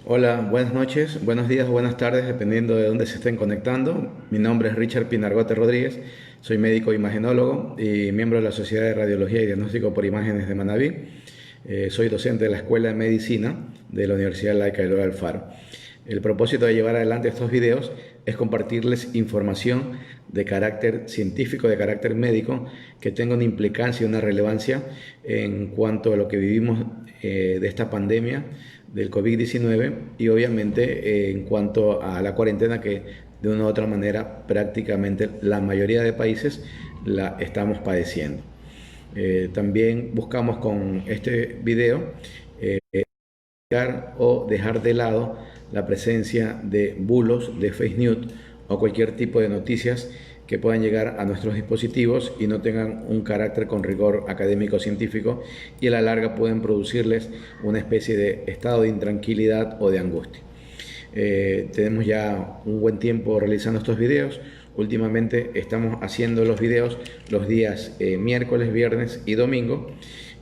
Hola, buenas noches, buenos días o buenas tardes, dependiendo de dónde se estén conectando. Mi nombre es Richard Pinargote Rodríguez, soy médico imagenólogo y miembro de la Sociedad de Radiología y Diagnóstico por Imágenes de Manabí. Soy docente de la Escuela de Medicina de la Universidad Laica Eloy Alfaro. El propósito de llevar adelante estos videos es compartirles información de carácter científico, de carácter médico, que tenga una implicancia y una relevancia en cuanto a lo que vivimos de esta pandemia del COVID-19 y obviamente en cuanto a la cuarentena que de una u otra manera prácticamente la mayoría de países la estamos padeciendo. También buscamos con este video o dejar de lado la presencia de bulos, de fake news o cualquier tipo de noticias que puedan llegar a nuestros dispositivos y no tengan un carácter con rigor académico científico y a la larga pueden producirles una especie de estado de intranquilidad o de angustia. Tenemos ya un buen tiempo realizando estos videos. Últimamente estamos haciendo los videos los días miércoles, viernes y domingo,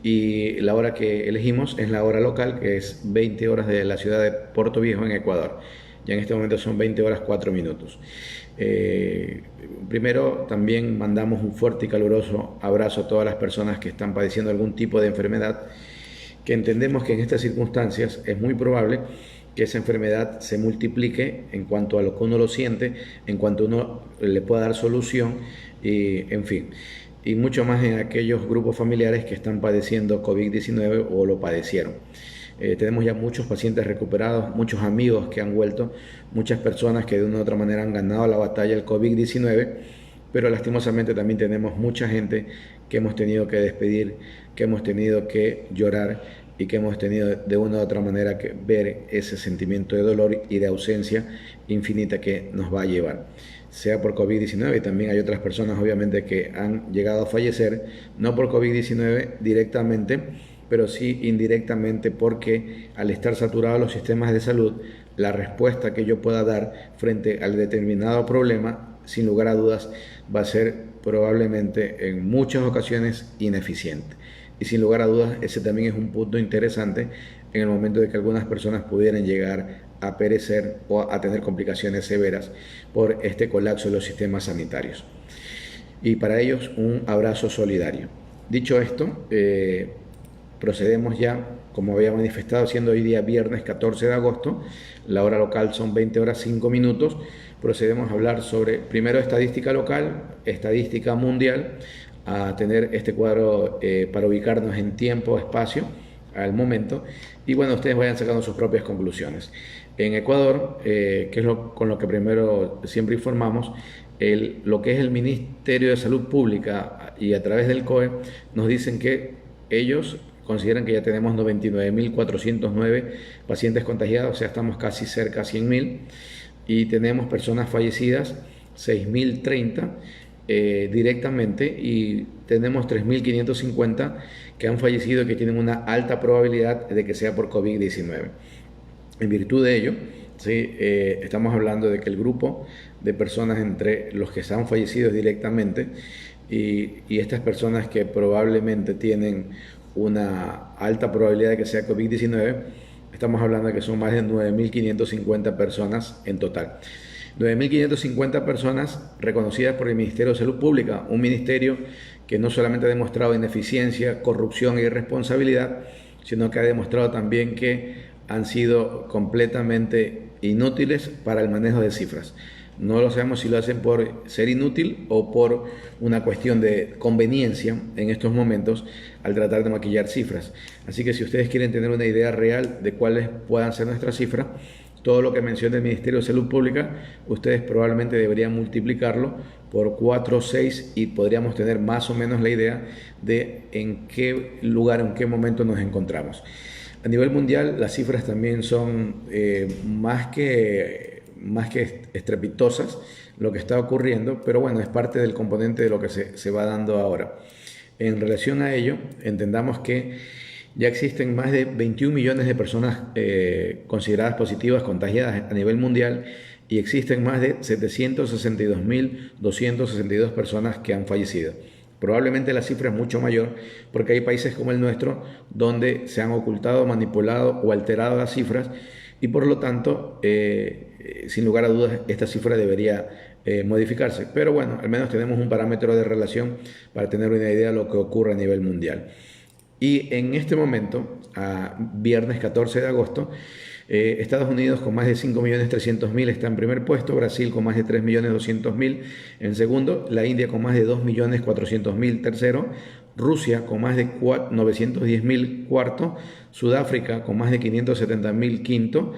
y la hora que elegimos es la hora local, que es 20 horas de la ciudad de Puerto Viejo en Ecuador. Ya en este momento son 20 horas 4 minutos. Primero también mandamos un fuerte y caluroso abrazo a todas las personas que están padeciendo algún tipo de enfermedad, que entendemos que en estas circunstancias es muy probable que esa enfermedad se multiplique en cuanto a lo que uno lo siente, en cuanto uno le pueda dar solución, y en fin, y mucho más en aquellos grupos familiares que están padeciendo COVID-19 o lo padecieron. Tenemos ya muchos pacientes recuperados, muchos amigos que han vuelto, muchas personas que de una u otra manera han ganado la batalla del COVID-19, pero lastimosamente también tenemos mucha gente que hemos tenido que despedir, que hemos tenido que llorar y que hemos tenido de una u otra manera que ver ese sentimiento de dolor y de ausencia infinita que nos va a llevar, sea por COVID-19, y también hay otras personas obviamente que han llegado a fallecer, no por COVID-19 directamente, pero sí indirectamente, porque al estar saturados los sistemas de salud, la respuesta que yo pueda dar frente al determinado problema, sin lugar a dudas, va a ser probablemente en muchas ocasiones ineficiente. Y sin lugar a dudas, ese también es un punto interesante en el momento de que algunas personas pudieran llegar a perecer o a tener complicaciones severas por este colapso de los sistemas sanitarios. Y para ellos un abrazo solidario. Dicho esto, procedemos ya, como había manifestado, siendo hoy día viernes 14 de agosto, la hora local son 20 horas 5 minutos, procedemos a hablar sobre, primero, estadística local, estadística mundial, a tener este cuadro para ubicarnos en tiempo, espacio, al momento, y bueno, ustedes vayan sacando sus propias conclusiones. En Ecuador, que es con lo que primero siempre informamos, lo que es el Ministerio de Salud Pública y a través del COE nos dicen que ellos consideran que ya tenemos 99.409 pacientes contagiados, o sea, estamos casi cerca a 100.000, y tenemos personas fallecidas 6.030 directamente, y tenemos 3.550 que han fallecido y que tienen una alta probabilidad de que sea por COVID-19. En virtud de ello, ¿sí? Estamos hablando de que el grupo de personas entre los que se han fallecido directamente y estas personas que probablemente tienen una alta probabilidad de que sea COVID-19, estamos hablando de que son más de 9.550 personas en total. 9.550 personas reconocidas por el Ministerio de Salud Pública, un ministerio que no solamente ha demostrado ineficiencia, corrupción e irresponsabilidad, sino que ha demostrado también que han sido completamente inútiles para el manejo de cifras. No lo sabemos si lo hacen por ser inútil o por una cuestión de conveniencia en estos momentos al tratar de maquillar cifras. Así que si ustedes quieren tener una idea real de cuáles puedan ser nuestras cifras, todo lo que menciona el Ministerio de Salud Pública, ustedes probablemente deberían multiplicarlo por 4 o 6 y podríamos tener más o menos la idea de en qué lugar, en qué momento nos encontramos. A nivel mundial, las cifras también son más que estrepitosas lo que está ocurriendo, pero bueno, es parte del componente de lo que se va dando ahora. En relación a ello, entendamos que ya existen más de 21 millones de personas consideradas positivas, contagiadas a nivel mundial, y existen más de 762.262 personas que han fallecido. Probablemente la cifra es mucho mayor porque hay países como el nuestro donde se han ocultado, manipulado o alterado las cifras, y por lo tanto, sin lugar a dudas, esta cifra debería modificarse. Pero bueno, al menos tenemos un parámetro de relación para tener una idea de lo que ocurre a nivel mundial. Y en este momento, a viernes 14 de agosto, Estados Unidos con más de 5.300.000 está en primer puesto, Brasil con más de 3.200.000 en segundo, la India con más de 2.400.000 tercero, Rusia con más de 910.000 cuarto, Sudáfrica con más de 570.000 quinto,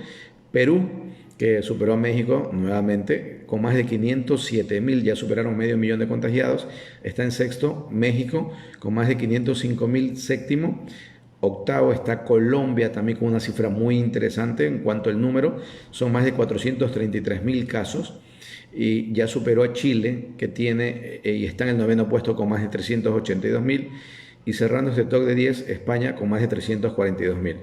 Perú, que superó a México nuevamente, con más de 507.000, ya superaron medio millón de contagiados, está en sexto, México con más de 505.000 séptimo, octavo está Colombia, también con una cifra muy interesante en cuanto al número, son más de 433.000 casos, y ya superó a Chile, que tiene y está en el noveno puesto con más de 382.000, y cerrando este top de 10, España con más de 342.000.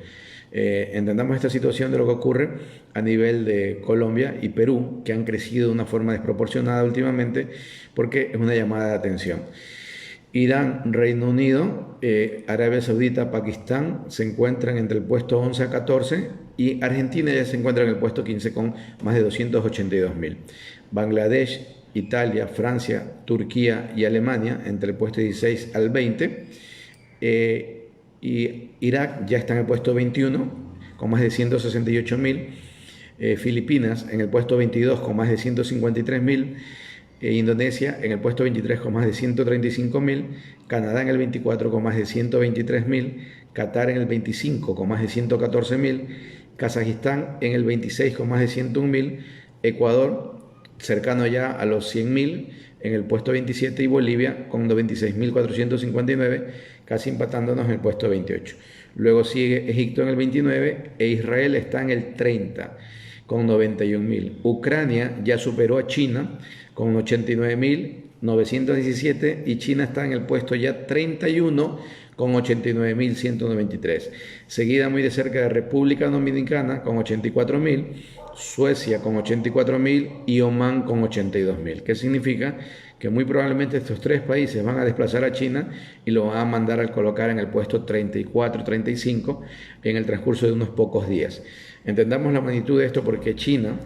Entendamos esta situación de lo que ocurre a nivel de Colombia y Perú, que han crecido de una forma desproporcionada últimamente, porque es una llamada de atención. Irán, Reino Unido, Arabia Saudita, Pakistán se encuentran entre el puesto 11 a 14 y Argentina ya se encuentra en el puesto 15 con más de 282.000. Bangladesh, Italia, Francia, Turquía y Alemania entre el puesto 16 al 20. Y Irak ya está en el puesto 21 con más de 168.000, Filipinas en el puesto 22 con más de 153.000, Indonesia en el puesto 23 con más de 135.000, Canadá en el 24 con más de 123.000, Qatar en el 25 con más de 114.000, Kazajistán en el 26 con más de 101.000, Ecuador cercano ya a los 100.000 en el puesto 27 y Bolivia con 26.459, casi empatándonos en el puesto 28. Luego sigue Egipto en el 29 e Israel está en el 30 con 91.000. Ucrania ya superó a China con 89.917 y China está en el puesto ya 31 con 89.193. Seguida muy de cerca de República Dominicana con 84.000, Suecia con 84.000 y Omán con 82.000. ¿Qué significa? Que muy probablemente estos tres países van a desplazar a China y lo van a mandar a colocar en el puesto 34, 35 en el transcurso de unos pocos días. Entendamos la magnitud de esto porque China,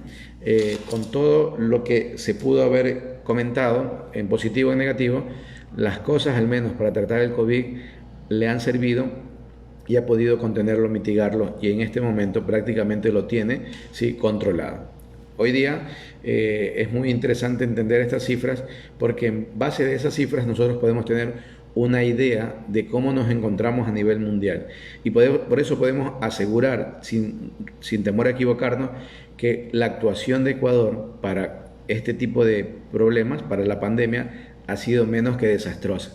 con todo lo que se pudo haber comentado en positivo y en negativo, las cosas al menos para tratar el COVID le han servido y ha podido contenerlo, mitigarlo y en este momento prácticamente lo tiene controlado. Hoy día es muy interesante entender estas cifras porque en base de esas cifras nosotros podemos tener una idea de cómo nos encontramos a nivel mundial y por eso podemos asegurar sin temor a equivocarnos que la actuación de Ecuador para este tipo de problemas, para la pandemia, ha sido menos que desastrosa.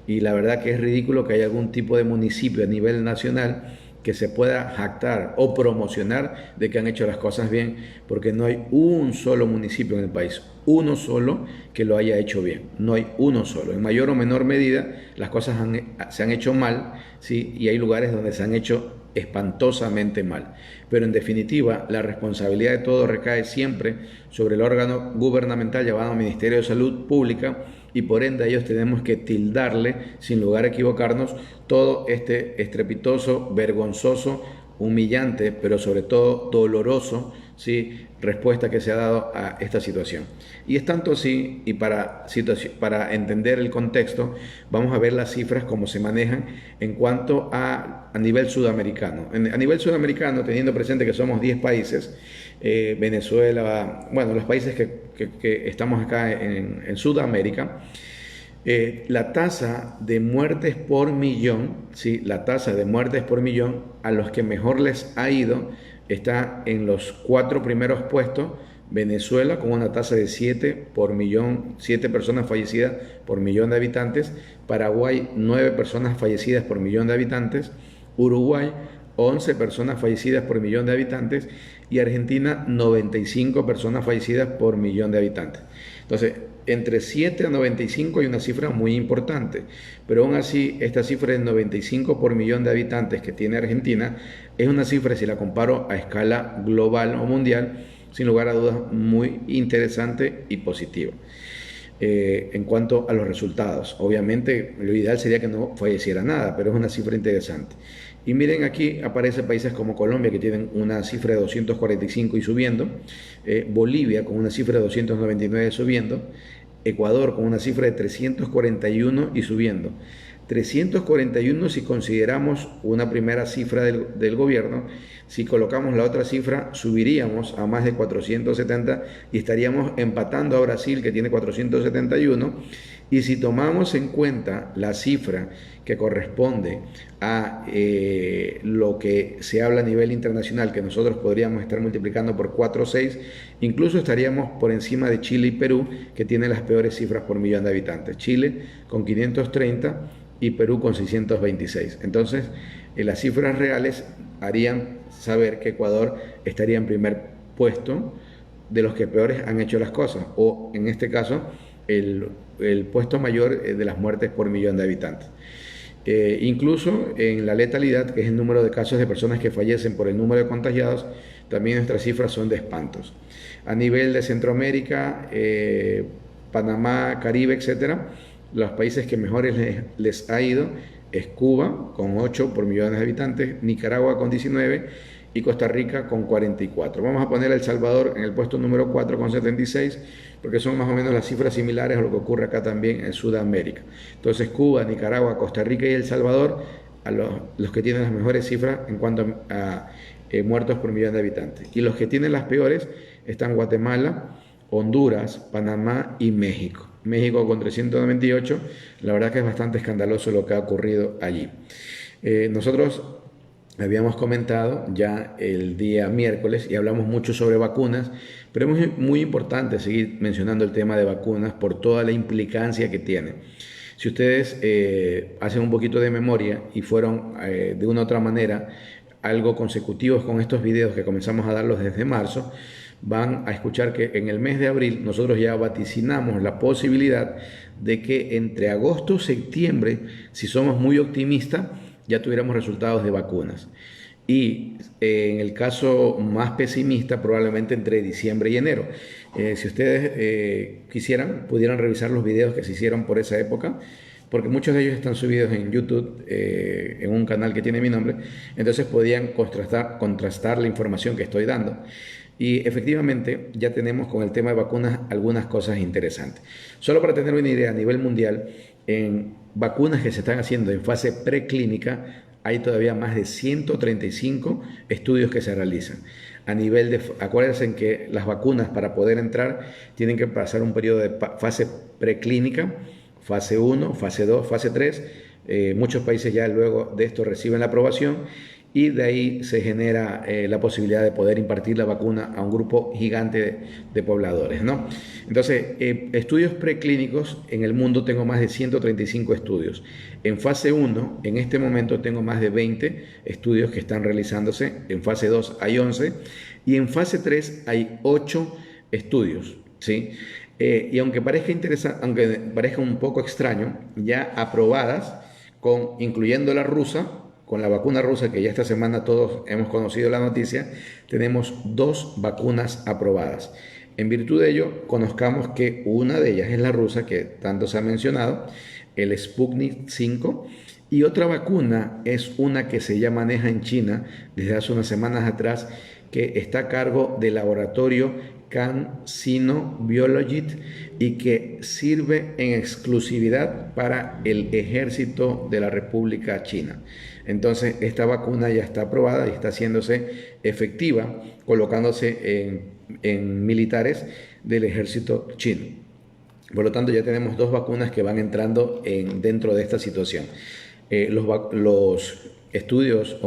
Y la verdad que es ridículo que haya algún tipo de municipio a nivel nacional que se pueda jactar o promocionar de que han hecho las cosas bien, porque no hay un solo municipio en el país, uno solo que lo haya hecho bien, no hay uno solo. En mayor o menor medida las cosas se han hecho mal, ¿sí? Y hay lugares donde se han hecho espantosamente mal. Pero en definitiva, la responsabilidad de todo recae siempre sobre el órgano gubernamental llamado Ministerio de Salud Pública, y por ende a ellos tenemos que tildarle, sin lugar a equivocarnos, todo este estrepitoso, vergonzoso, humillante, pero sobre todo doloroso, ¿sí?, respuesta que se ha dado a esta situación. Y es tanto así, y para entender el contexto, vamos a ver las cifras como se manejan en cuanto a nivel sudamericano. A nivel sudamericano, teniendo presente que somos 10 países, Venezuela, bueno, los países que estamos acá en Sudamérica, la tasa de muertes por millón, ¿sí?, la tasa de muertes por millón a los que mejor les ha ido está en los 4 primeros puestos. Venezuela con una tasa de 7 por millón, 7 personas fallecidas por millón de habitantes. Paraguay, 9 personas fallecidas por millón de habitantes. Uruguay, 11 personas fallecidas por millón de habitantes. Y Argentina, 95 personas fallecidas por millón de habitantes. Entonces, entre 7 a 95 hay una cifra muy importante, pero aún así esta cifra de 95 por millón de habitantes que tiene Argentina es una cifra, si la comparo a escala global o mundial, sin lugar a dudas muy interesante y positiva. en cuanto a los resultados. Obviamente, lo ideal sería que no falleciera nada, pero es una cifra interesante. Y miren, aquí aparecen países como Colombia, que tienen una cifra de 245 y subiendo, Bolivia con una cifra de 299 subiendo, Ecuador con una cifra de 341 y subiendo. 341 si consideramos una primera cifra del gobierno. Si colocamos la otra cifra, subiríamos a más de 470 y estaríamos empatando a Brasil, que tiene 471. Y si tomamos en cuenta la cifra que corresponde a lo que se habla a nivel internacional, que nosotros podríamos estar multiplicando por 4 o 6, incluso estaríamos por encima de Chile y Perú, que tienen las peores cifras por millón de habitantes. Chile con 530 y Perú con 626. Entonces, las cifras reales harían saber que Ecuador estaría en primer puesto de los que peores han hecho las cosas, o en este caso, el puesto mayor de las muertes por millón de habitantes. Incluso en la letalidad, que es el número de casos de personas que fallecen por el número de contagiados, también nuestras cifras son de espantos. A nivel de Centroamérica, Panamá, Caribe, etcétera, los países que mejores les ha ido es Cuba con 8 por millones de habitantes, Nicaragua con 19 y Costa Rica con 44. Vamos a poner a El Salvador en el puesto número 4 con 76, porque son más o menos las cifras similares a lo que ocurre acá también en Sudamérica. Entonces Cuba, Nicaragua, Costa Rica y El Salvador, a los que tienen las mejores cifras en cuanto a muertos por millón de habitantes. Y los que tienen las peores están Guatemala, Honduras, Panamá y México. México con 398, la verdad que es bastante escandaloso lo que ha ocurrido allí. Nosotros habíamos comentado ya el día miércoles y hablamos mucho sobre vacunas, pero es muy importante seguir mencionando el tema de vacunas por toda la implicancia que tiene. Si ustedes hacen un poquito de memoria y fueron de una u otra manera algo consecutivos con estos videos que comenzamos a darlos desde marzo, van a escuchar que en el mes de abril nosotros ya vaticinamos la posibilidad de que entre agosto y septiembre, si somos muy optimistas, ya tuviéramos resultados de vacunas. Y en el caso más pesimista, probablemente entre diciembre y enero. Si ustedes quisieran, pudieran revisar los videos que se hicieron por esa época, porque muchos de ellos están subidos en YouTube, en un canal que tiene mi nombre, entonces podían contrastar la información que estoy dando. Y efectivamente ya tenemos con el tema de vacunas algunas cosas interesantes. Solo para tener una idea, a nivel mundial, en vacunas que se están haciendo en fase preclínica, hay todavía más de 135 estudios que se realizan. A nivel de, acuérdense que las vacunas para poder entrar tienen que pasar un periodo de fase preclínica, fase 1, fase 2, fase 3. Muchos países ya luego de esto reciben la aprobación y de ahí se genera la posibilidad de poder impartir la vacuna a un grupo gigante de pobladores, ¿no? Entonces, estudios preclínicos en el mundo tengo más de 135 estudios. En fase 1, en este momento tengo más de 20 estudios que están realizándose. En fase 2 hay 11 y en fase 3 hay 8 estudios, ¿sí? Y aunque parezca interesante, aunque parezca un poco extraño, ya aprobadas, incluyendo la rusa, con la vacuna rusa, que ya esta semana todos hemos conocido la noticia, tenemos 2 vacunas aprobadas. En virtud de ello, conozcamos que una de ellas es la rusa, que tanto se ha mencionado, el Sputnik 5, y otra vacuna es una que se ya maneja en China desde hace unas semanas atrás, que está a cargo del laboratorio CanSino Biologics y que sirve en exclusividad para el ejército de la República China. Entonces, esta vacuna ya está aprobada y está haciéndose efectiva, colocándose en militares del ejército chino. Por lo tanto, ya tenemos 2 vacunas que van entrando dentro de esta situación. Los estudios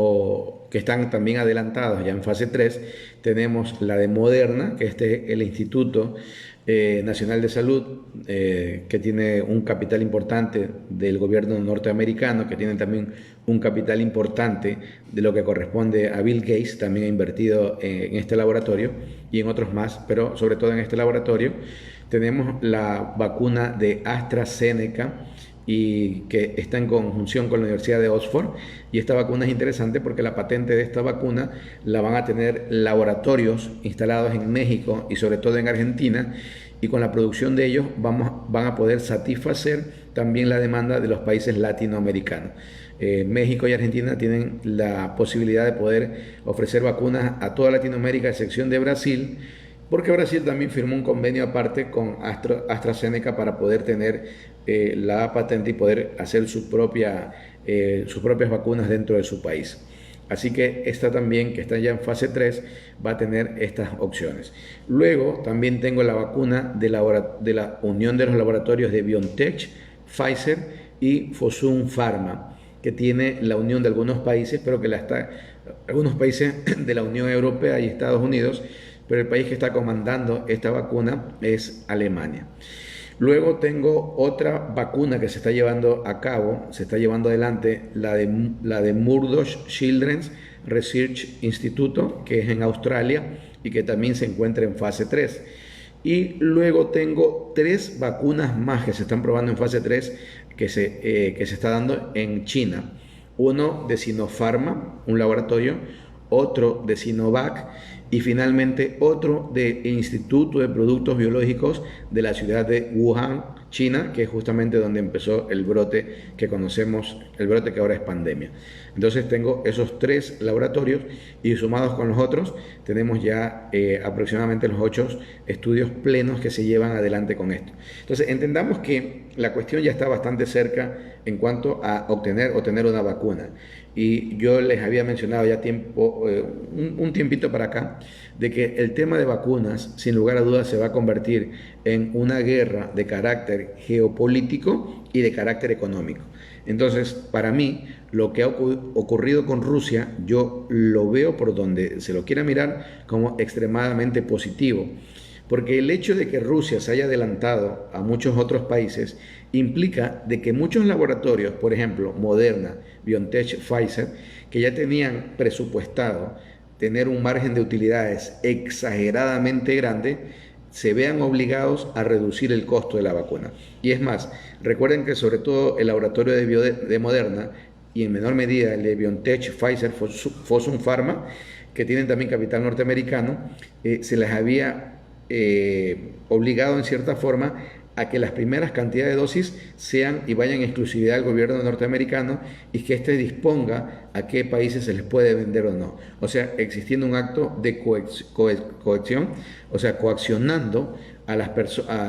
que están también adelantados ya en fase 3, tenemos la de Moderna, que este es el Instituto Nacional de Salud, que tiene un capital importante del gobierno norteamericano, que tiene también un capital importante de lo que corresponde a Bill Gates, también ha invertido en este laboratorio y en otros más, pero sobre todo en este laboratorio. Tenemos la vacuna de AstraZeneca, y que está en conjunción con la Universidad de Oxford, y esta vacuna es interesante porque la patente de esta vacuna la van a tener laboratorios instalados en México y sobre todo en Argentina, y con la producción de ellos van a poder satisfacer también la demanda de los países latinoamericanos. México y Argentina tienen la posibilidad de poder ofrecer vacunas a toda Latinoamérica, a excepción de Brasil, porque Brasil también firmó un convenio aparte con AstraZeneca para poder tener la patente y poder hacer sus propias vacunas dentro de su país. Así que esta también, que está ya en fase 3, va a tener estas opciones. Luego también tengo la vacuna de la Unión de los Laboratorios de BioNTech, Pfizer y Fosun Pharma, que tiene la unión de algunos países, pero que algunos países de la Unión Europea y Estados Unidos, pero el país que está comandando esta vacuna es Alemania. Luego tengo otra vacuna que se está llevando a cabo, se está llevando adelante, la de Murdoch Children's Research Institute, que es en Australia y que también se encuentra en fase 3. Y luego tengo 3 vacunas más que se están probando en fase 3 que se está dando en China. Uno de Sinopharma, un laboratorio, otro de Sinovac y finalmente otro del Instituto de Productos Biológicos de la ciudad de Wuhan, China, que es justamente donde empezó el brote que conocemos, el brote que ahora es pandemia. Entonces tengo esos 3 laboratorios y sumados con los otros tenemos ya aproximadamente los 8 estudios plenos que se llevan adelante con esto. Entonces entendamos que la cuestión ya está bastante cerca en cuanto a obtener una vacuna. Y yo les había mencionado ya un tiempito para acá, de que el tema de vacunas, sin lugar a dudas, se va a convertir en una guerra de carácter geopolítico y de carácter económico. Entonces, para mí, lo que ha ocurrido con Rusia, yo lo veo por donde se lo quiera mirar como extremadamente positivo. Porque el hecho de que Rusia se haya adelantado a muchos otros países implica de que muchos laboratorios, por ejemplo, Moderna, BioNTech, Pfizer, que ya tenían presupuestado tener un margen de utilidades exageradamente grande, se vean obligados a reducir el costo de la vacuna. Y es más, recuerden que sobre todo el laboratorio de Moderna y en menor medida el de BioNTech, Pfizer, Fosun Pharma, que tienen también capital norteamericano, se les había obligado en cierta forma a que las primeras cantidades de dosis sean y vayan en exclusividad al gobierno norteamericano y que éste disponga a qué países se les puede vender o no. O sea, existiendo un acto de coacción, o sea, coaccionando a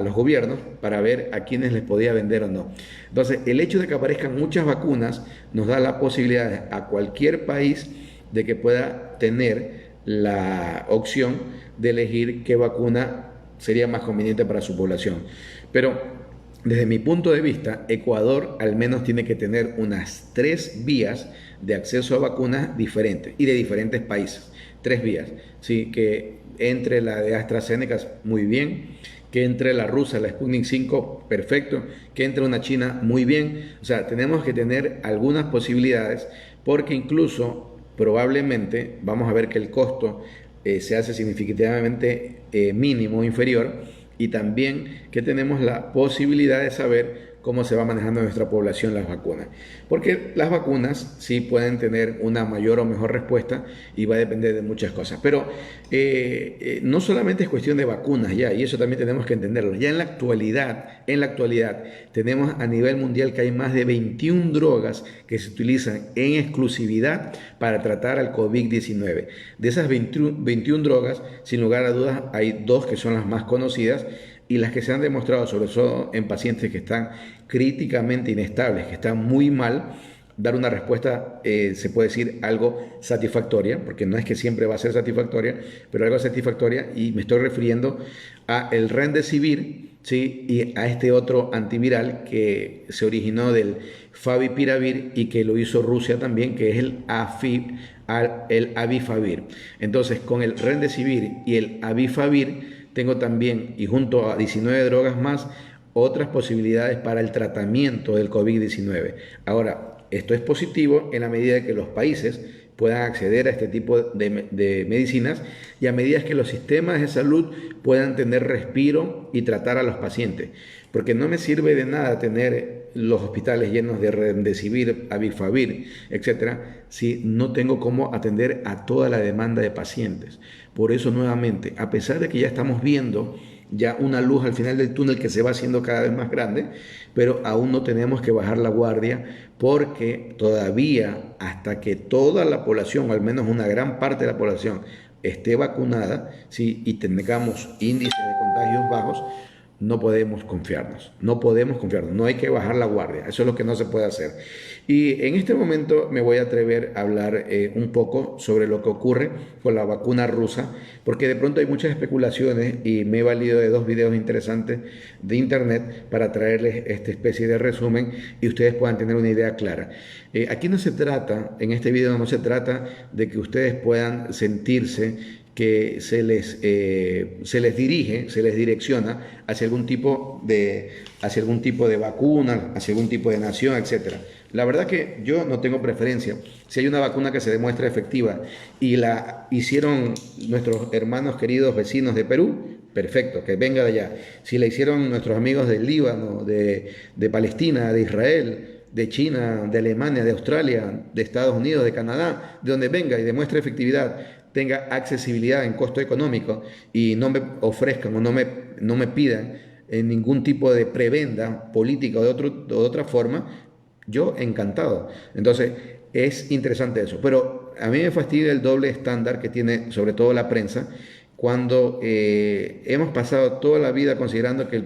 los gobiernos para ver a quiénes les podía vender o no. Entonces, el hecho de que aparezcan muchas vacunas nos da la posibilidad a cualquier país de que pueda tener la opción de elegir qué vacuna sería más conveniente para su población. Pero desde mi punto de vista, Ecuador al menos tiene que tener unas 3 vías de acceso a vacunas diferentes y de diferentes países. 3 vías, ¿sí? Que entre la de AstraZeneca, muy bien, que entre la rusa, la Sputnik 5, perfecto, que entre una china, muy bien. O sea, tenemos que tener algunas posibilidades porque incluso probablemente vamos a ver que el costo se hace significativamente mínimo, inferior, y también que tenemos la posibilidad de saber cómo se va manejando en nuestra población las vacunas. Porque las vacunas sí pueden tener una mayor o mejor respuesta y va a depender de muchas cosas. Pero no solamente es cuestión de vacunas ya, y eso también tenemos que entenderlo. Ya en la actualidad tenemos a nivel mundial que hay más de 21 drogas que se utilizan en exclusividad para tratar al COVID-19. De esas 21 drogas, sin lugar a dudas, hay 2 que son las más conocidas y las que se han demostrado, sobre todo en pacientes que están críticamente inestables, que están muy mal, dar una respuesta, se puede decir, algo satisfactoria, porque no es que siempre va a ser satisfactoria, pero algo satisfactoria, y me estoy refiriendo a el Remdesivir, ¿sí? Y a este otro antiviral que se originó del Favipiravir y que lo hizo Rusia también, que es el Avifavir. Entonces, con el Remdesivir y el Avifavir, tengo también, y junto a 19 drogas más, otras posibilidades para el tratamiento del COVID-19. Ahora, esto es positivo en la medida que los países puedan acceder a este tipo de medicinas y a medida que los sistemas de salud puedan tener respiro y tratar a los pacientes. Porque no me sirve de nada tener los hospitales llenos de Remdesivir, Avifavir, etcétera, si no tengo cómo atender a toda la demanda de pacientes. Por eso, nuevamente, a pesar de que ya estamos viendo ya una luz al final del túnel que se va haciendo cada vez más grande, pero aún no tenemos que bajar la guardia porque todavía hasta que toda la población, o al menos una gran parte de la población, esté vacunada, ¿sí? Y tengamos índices de contagios bajos, no podemos confiarnos, no hay que bajar la guardia, eso es lo que no se puede hacer. Y en este momento me voy a atrever a hablar un poco sobre lo que ocurre con la vacuna rusa, porque de pronto hay muchas especulaciones y me he valido de 2 videos interesantes de internet para traerles esta especie de resumen y ustedes puedan tener una idea clara. Aquí no se trata, en este video no se trata de que ustedes puedan sentirse que se les dirige, se les direcciona hacia algún tipo de vacuna, hacia algún tipo de nación, etcétera. La verdad que yo no tengo preferencia. Si hay una vacuna que se demuestra efectiva y la hicieron nuestros hermanos queridos vecinos de Perú, perfecto, que venga de allá. Si la hicieron nuestros amigos del Líbano, de Palestina, de Israel, de China, de Alemania, de Australia, de Estados Unidos, de Canadá, de donde venga y demuestre efectividad, tenga accesibilidad en costo económico y no me ofrezcan o no me pidan ningún tipo de prebenda política o de otra forma, yo encantado. Entonces, es interesante eso. Pero a mí me fastidia el doble estándar que tiene sobre todo la prensa cuando hemos pasado toda la vida considerando que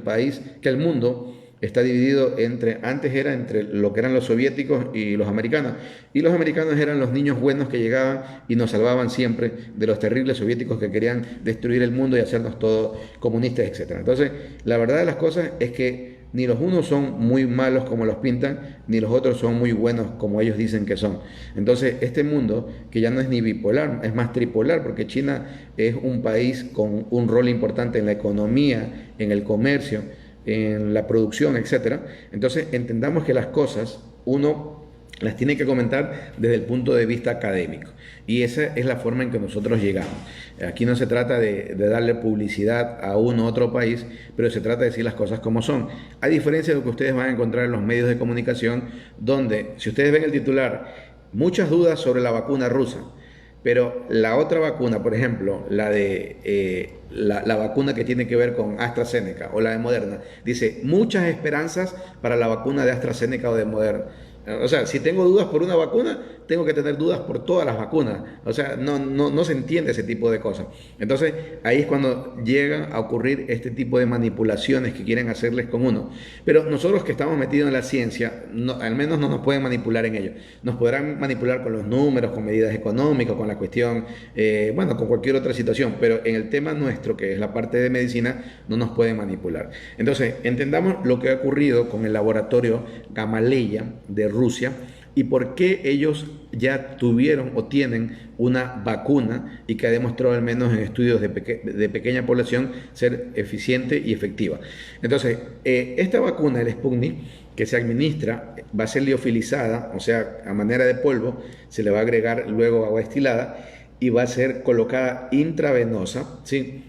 el mundo está dividido antes era entre lo que eran los soviéticos y los americanos eran los niños buenos que llegaban y nos salvaban siempre de los terribles soviéticos que querían destruir el mundo y hacernos todos comunistas, etcétera. Entonces, la verdad de las cosas es que ni los unos son muy malos como los pintan, ni los otros son muy buenos como ellos dicen que son. Entonces, este mundo, que ya no es ni bipolar, es más tripolar, porque China es un país con un rol importante en la economía, en el comercio, en la producción, etcétera. Entonces, entendamos que las cosas uno las tiene que comentar desde el punto de vista académico. Y esa es la forma en que nosotros llegamos. Aquí no se trata de darle publicidad a uno u otro país, pero se trata de decir las cosas como son. A diferencia de lo que ustedes van a encontrar en los medios de comunicación, donde, si ustedes ven el titular, muchas dudas sobre la vacuna rusa, pero la otra vacuna, por ejemplo, la vacuna que tiene que ver con AstraZeneca o la de Moderna, dice muchas esperanzas para la vacuna de AstraZeneca o de Moderna. O sea, si tengo dudas por una vacuna, tengo que tener dudas por todas las vacunas. O sea, no se entiende ese tipo de cosas. Entonces, ahí es cuando llegan a ocurrir este tipo de manipulaciones que quieren hacerles con uno. Pero nosotros que estamos metidos en la ciencia, al menos no nos pueden manipular en ello. Nos podrán manipular con los números, con medidas económicas, con la cuestión, bueno, con cualquier otra situación. Pero en el tema nuestro, que es la parte de medicina, no nos pueden manipular. Entonces, entendamos lo que ha ocurrido con el laboratorio Gamaleya de Rusia y por qué ellos ya tuvieron o tienen una vacuna y que ha demostrado al menos en estudios de pequeña población ser eficiente y efectiva. Entonces, esta vacuna, el Sputnik, que se administra, va a ser liofilizada, o sea, a manera de polvo, se le va a agregar luego agua destilada y va a ser colocada intravenosa, ¿sí?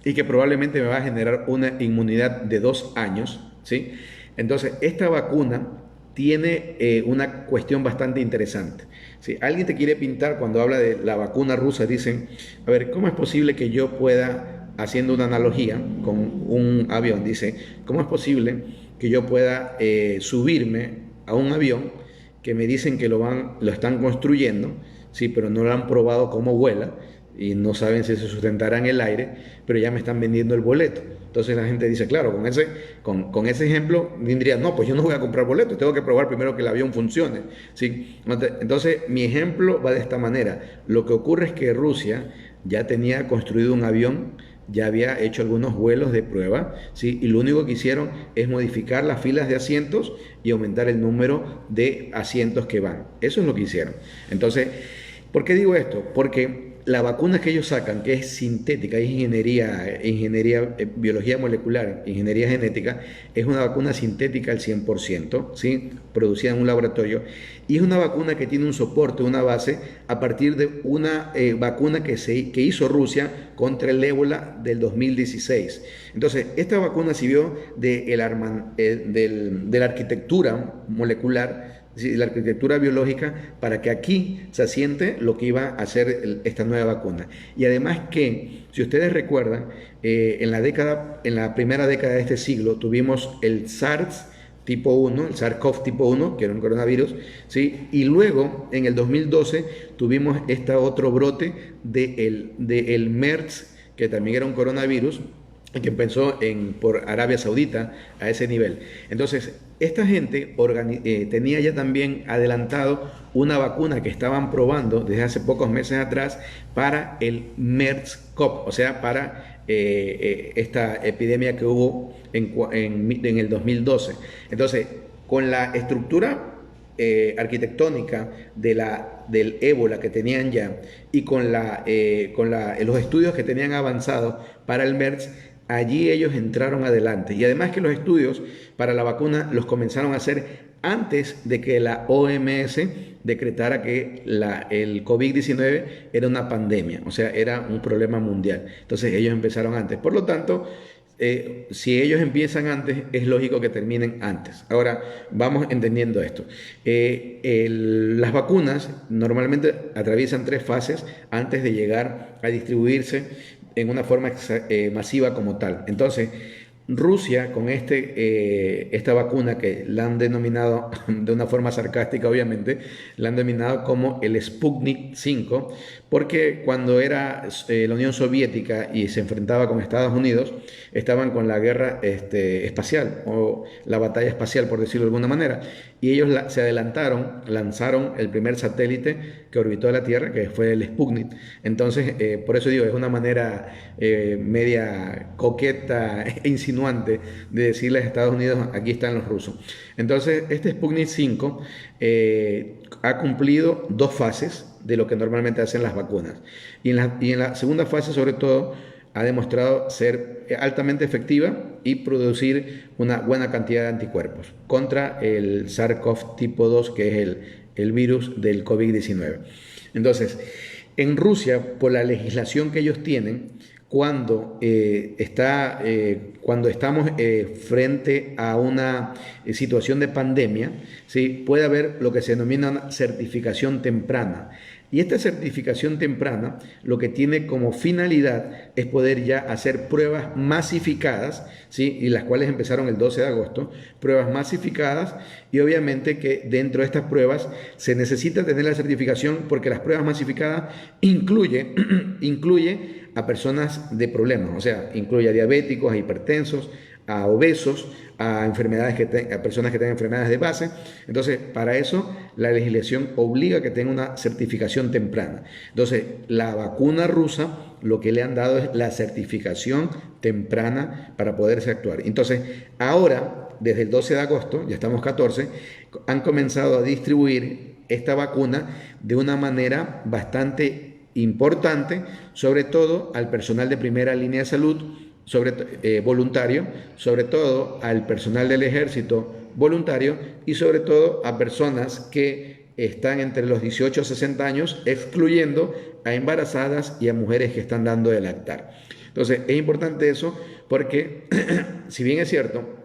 Y que probablemente me va a generar una inmunidad de 2 años, ¿sí? Entonces, esta vacuna tiene una cuestión bastante interesante. Si alguien te quiere pintar cuando habla de la vacuna rusa, dicen, a ver, ¿cómo es posible que yo pueda, haciendo una analogía con un avión, dice, ¿cómo es posible que yo pueda subirme a un avión que me dicen que lo están construyendo, sí, pero no lo han probado cómo vuela y no saben si se sustentará en el aire, pero ya me están vendiendo el boleto? Entonces la gente dice, claro, con ese ejemplo diría, no, pues yo no voy a comprar boleto, tengo que probar primero que el avión funcione, ¿sí? Entonces mi ejemplo va de esta manera. Lo que ocurre es que Rusia ya tenía construido un avión, ya había hecho algunos vuelos de prueba, ¿sí? Y lo único que hicieron es modificar las filas de asientos y aumentar el número de asientos que van. Eso es lo que hicieron. Entonces, ¿por qué digo esto? Porque la vacuna que ellos sacan, que es sintética, es ingeniería, biología molecular, ingeniería genética, es una vacuna sintética al 100%, ¿sí? Producida en un laboratorio, y es una vacuna que tiene un soporte, una base a partir de una vacuna que hizo Rusia contra el ébola del 2016. Entonces, esta vacuna sirvió de la arquitectura molecular, de la arquitectura biológica, para que aquí se asiente lo que iba a hacer esta nueva vacuna. Y además que, si ustedes recuerdan, en la primera década de este siglo tuvimos el SARS tipo 1, el SARS-CoV tipo 1, que era un coronavirus, ¿sí? Y luego, en el 2012, tuvimos este otro brote del MERS, que también era un coronavirus, que empezó por Arabia Saudita a ese nivel. Entonces, esta gente tenía ya también adelantado una vacuna que estaban probando desde hace pocos meses atrás para el MERS-CoV, o sea, para esta epidemia que hubo en el 2012. Entonces, con la estructura arquitectónica del ébola que tenían ya y con los estudios que tenían avanzados para el MERS, allí ellos entraron adelante. Y además que los estudios para la vacuna los comenzaron a hacer antes de que la OMS decretara que el COVID-19 era una pandemia, o sea, era un problema mundial. Entonces ellos empezaron antes. Por lo tanto, si ellos empiezan antes, es lógico que terminen antes. Ahora, vamos entendiendo esto. Las vacunas normalmente atraviesan 3 fases antes de llegar a distribuirse en una forma masiva como tal. Entonces, Rusia, con esta vacuna que la han denominado de una forma sarcástica, obviamente, la han denominado como el Sputnik 5, porque cuando era la Unión Soviética y se enfrentaba con Estados Unidos, estaban con la guerra espacial o la batalla espacial, por decirlo de alguna manera, y ellos se adelantaron, lanzaron el primer satélite que orbitó la Tierra, que fue el Sputnik. Entonces, por eso digo, es una manera media coqueta e insinuante de decirle a Estados Unidos, aquí están los rusos. Entonces, este Sputnik 5 ha cumplido 2 fases de lo que normalmente hacen las vacunas. Y en la segunda fase, sobre todo, ha demostrado ser altamente efectiva y producir una buena cantidad de anticuerpos contra el SARS-CoV tipo 2, que es el virus del COVID-19. Entonces, en Rusia, por la legislación que ellos tienen, cuando estamos frente a una situación de pandemia, ¿sí?, puede haber lo que se denomina una certificación temprana. Y esta certificación temprana lo que tiene como finalidad es poder ya hacer pruebas masificadas, ¿sí?, y las cuales empezaron el 12 de agosto, pruebas masificadas, y obviamente que dentro de estas pruebas se necesita tener la certificación porque las pruebas masificadas incluye a personas de problemas, o sea, incluye a diabéticos, a hipertensos, a obesos, a personas que tengan enfermedades de base. Entonces, para eso la legislación obliga a que tenga una certificación temprana. Entonces, la vacuna rusa lo que le han dado es la certificación temprana para poderse actuar. Entonces, ahora, desde el 12 de agosto, ya estamos 14, han comenzado a distribuir esta vacuna de una manera bastante importante, sobre todo al personal de primera línea de salud, voluntario, sobre todo al personal del ejército voluntario y sobre todo a personas que están entre los 18 a 60 años, excluyendo a embarazadas y a mujeres que están dando de lactar. Entonces, es importante eso porque, si bien es cierto,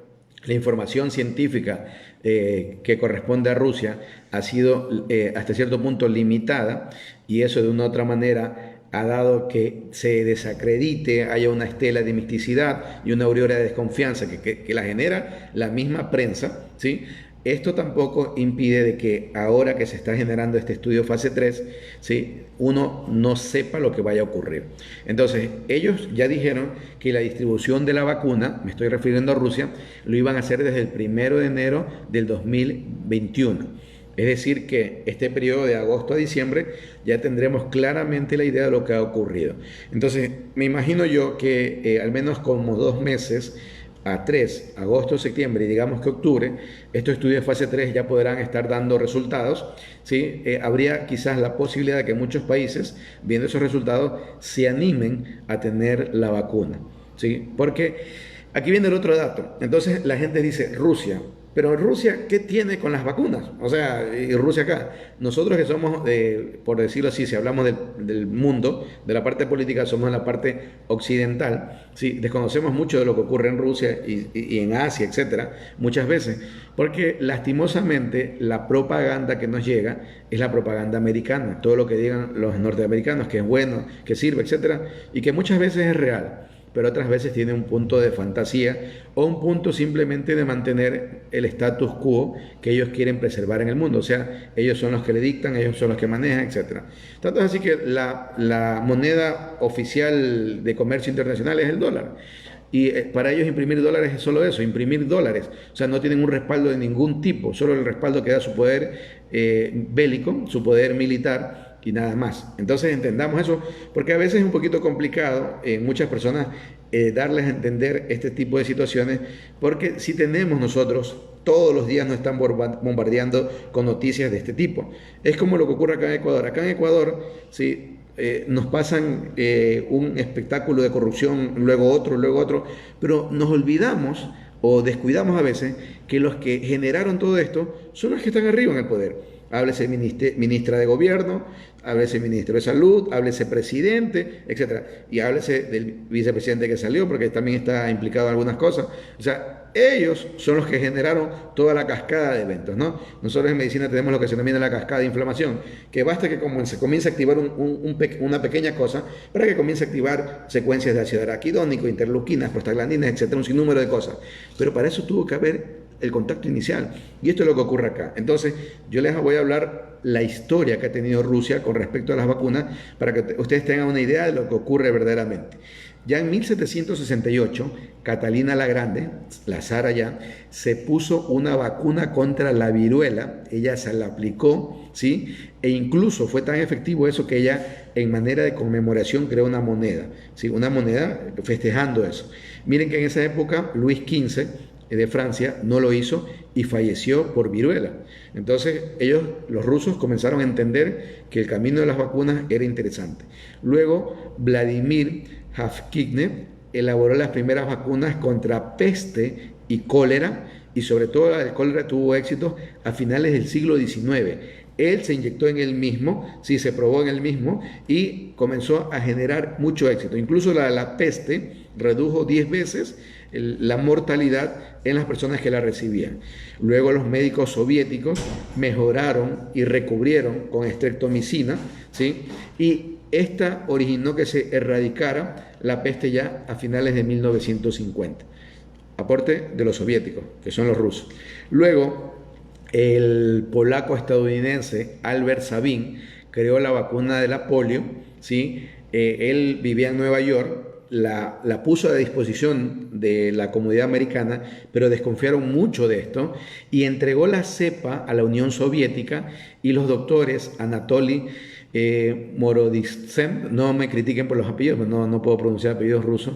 la información científica que corresponde a Rusia ha sido hasta cierto punto limitada, y eso de una u otra manera ha dado que se desacredite, haya una estela de misticidad y una aureola de desconfianza que la genera la misma prensa, ¿sí? Esto tampoco impide de que ahora que se está generando este estudio fase 3, ¿sí?, uno no sepa lo que vaya a ocurrir. Entonces, ellos ya dijeron que la distribución de la vacuna, me estoy refiriendo a Rusia, lo iban a hacer desde el 1 de enero del 2021. Es decir, que este periodo de agosto a diciembre ya tendremos claramente la idea de lo que ha ocurrido. Entonces, me imagino yo que al menos como 2 meses a 3, agosto, septiembre y digamos que octubre, estos estudios de fase 3 ya podrán estar dando resultados, ¿sí? Habría quizás la posibilidad de que muchos países, viendo esos resultados, se animen a tener la vacuna, ¿sí? Porque aquí viene el otro dato. Entonces la gente dice, Rusia, pero Rusia, ¿qué tiene con las vacunas? O sea, y Rusia acá. Nosotros que somos, por decirlo así, si hablamos del mundo, de la parte política, somos la parte occidental, ¿sí? Desconocemos mucho de lo que ocurre en Rusia y en Asia, etcétera, muchas veces, porque lastimosamente la propaganda que nos llega es la propaganda americana, todo lo que digan los norteamericanos, que es bueno, que sirve, etcétera, y que muchas veces es real, pero otras veces tiene un punto de fantasía o un punto simplemente de mantener el status quo que ellos quieren preservar en el mundo. O sea, ellos son los que le dictan, ellos son los que manejan, etc. Tanto es así que la moneda oficial de comercio internacional es el dólar. Y para ellos imprimir dólares es solo eso, imprimir dólares. O sea, no tienen un respaldo de ningún tipo, solo el respaldo que da su poder bélico, su poder militar y nada más. Entonces entendamos eso, porque a veces es un poquito complicado en muchas personas darles a entender este tipo de situaciones, porque si tenemos nosotros, todos los días nos están bombardeando con noticias de este tipo. Es como lo que ocurre acá en Ecuador. Acá en Ecuador, sí, nos pasan un espectáculo de corrupción, luego otro, pero nos olvidamos o descuidamos a veces que los que generaron todo esto son los que están arriba en el poder. Háblese ministra de gobierno, háblese ministro de salud, háblese presidente, etc. Y háblese del vicepresidente que salió, porque también está implicado en algunas cosas. O sea, ellos son los que generaron toda la cascada de eventos, ¿no? Nosotros en medicina tenemos lo que se denomina la cascada de inflamación, que basta que se comience a activar una pequeña cosa para que comience a activar secuencias de ácido araquidónico, interleuquinas, prostaglandinas, etc., un sinnúmero de cosas. Pero para eso tuvo que haber el contacto inicial. Y esto es lo que ocurre acá. Entonces, yo les voy a hablar la historia que ha tenido Rusia con respecto a las vacunas para que ustedes tengan una idea de lo que ocurre verdaderamente. Ya en 1768, Catalina la Grande, la zara ya, se puso una vacuna contra la viruela, ella se la aplicó, ¿sí? E incluso fue tan efectivo eso que ella, en manera de conmemoración, creó una moneda, ¿sí? Una moneda festejando eso. Miren que en esa época, Luis XV, de Francia, no lo hizo y falleció por viruela. Entonces ellos, los rusos, comenzaron a entender que el camino de las vacunas era interesante. Luego Vladimir Javkivnev elaboró las primeras vacunas contra peste y cólera, y sobre todo la de cólera tuvo éxito a finales del siglo XIX. Él se inyectó en él mismo, sí, se probó en él mismo y comenzó a generar mucho éxito. Incluso la peste redujo 10 veces la mortalidad en las personas que la recibían. Luego los médicos soviéticos mejoraron y recubrieron con estreptomicina, ¿sí? Y esta originó que se erradicara la peste ya a finales de 1950. Aporte de los soviéticos, que son los rusos. Luego, el polaco-estadounidense Albert Sabin creó la vacuna de la polio, ¿sí? Él vivía en Nueva York, la puso a disposición de la comunidad americana, pero desconfiaron mucho de esto y entregó la cepa a la Unión Soviética, y los doctores Anatoly Morodintsev, no me critiquen por los apellidos, no puedo pronunciar apellidos rusos,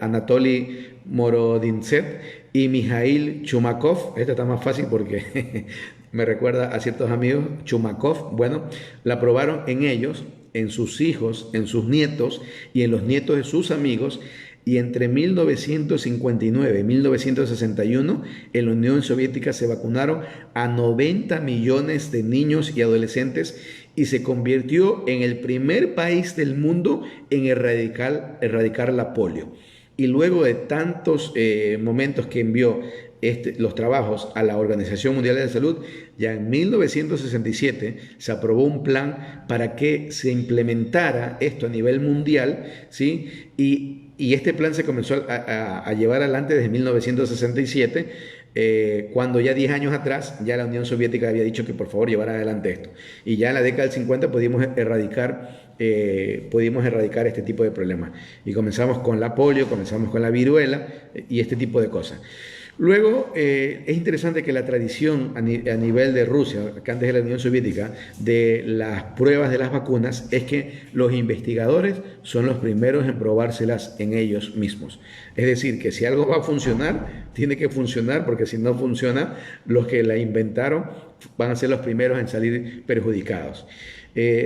Anatoly Morodintsev y Mikhail Chumakov, esta está más fácil porque me recuerda a ciertos amigos, Chumakov, bueno, la probaron en ellos, en sus hijos, en sus nietos y en los nietos de sus amigos, y entre 1959 y 1961 en la Unión Soviética se vacunaron a 90 millones de niños y adolescentes, y se convirtió en el primer país del mundo en erradicar la polio. Y luego de tantos momentos que envió los trabajos a la Organización Mundial de la Salud, ya en 1967 se aprobó un plan para que se implementara esto a nivel mundial, ¿sí? Y este plan se comenzó a llevar adelante desde 1967, cuando ya 10 años atrás ya la Unión Soviética había dicho que por favor llevara adelante esto. Y ya en la década del 50 pudimos erradicar este tipo de problemas. Y comenzamos con la polio, comenzamos con la viruela y este tipo de cosas. Luego, es interesante que la tradición a nivel de Rusia, que antes de la Unión Soviética, de las pruebas de las vacunas, es que los investigadores son los primeros en probárselas en ellos mismos. Es decir, que si algo va a funcionar, tiene que funcionar, porque si no funciona, los que la inventaron van a ser los primeros en salir perjudicados.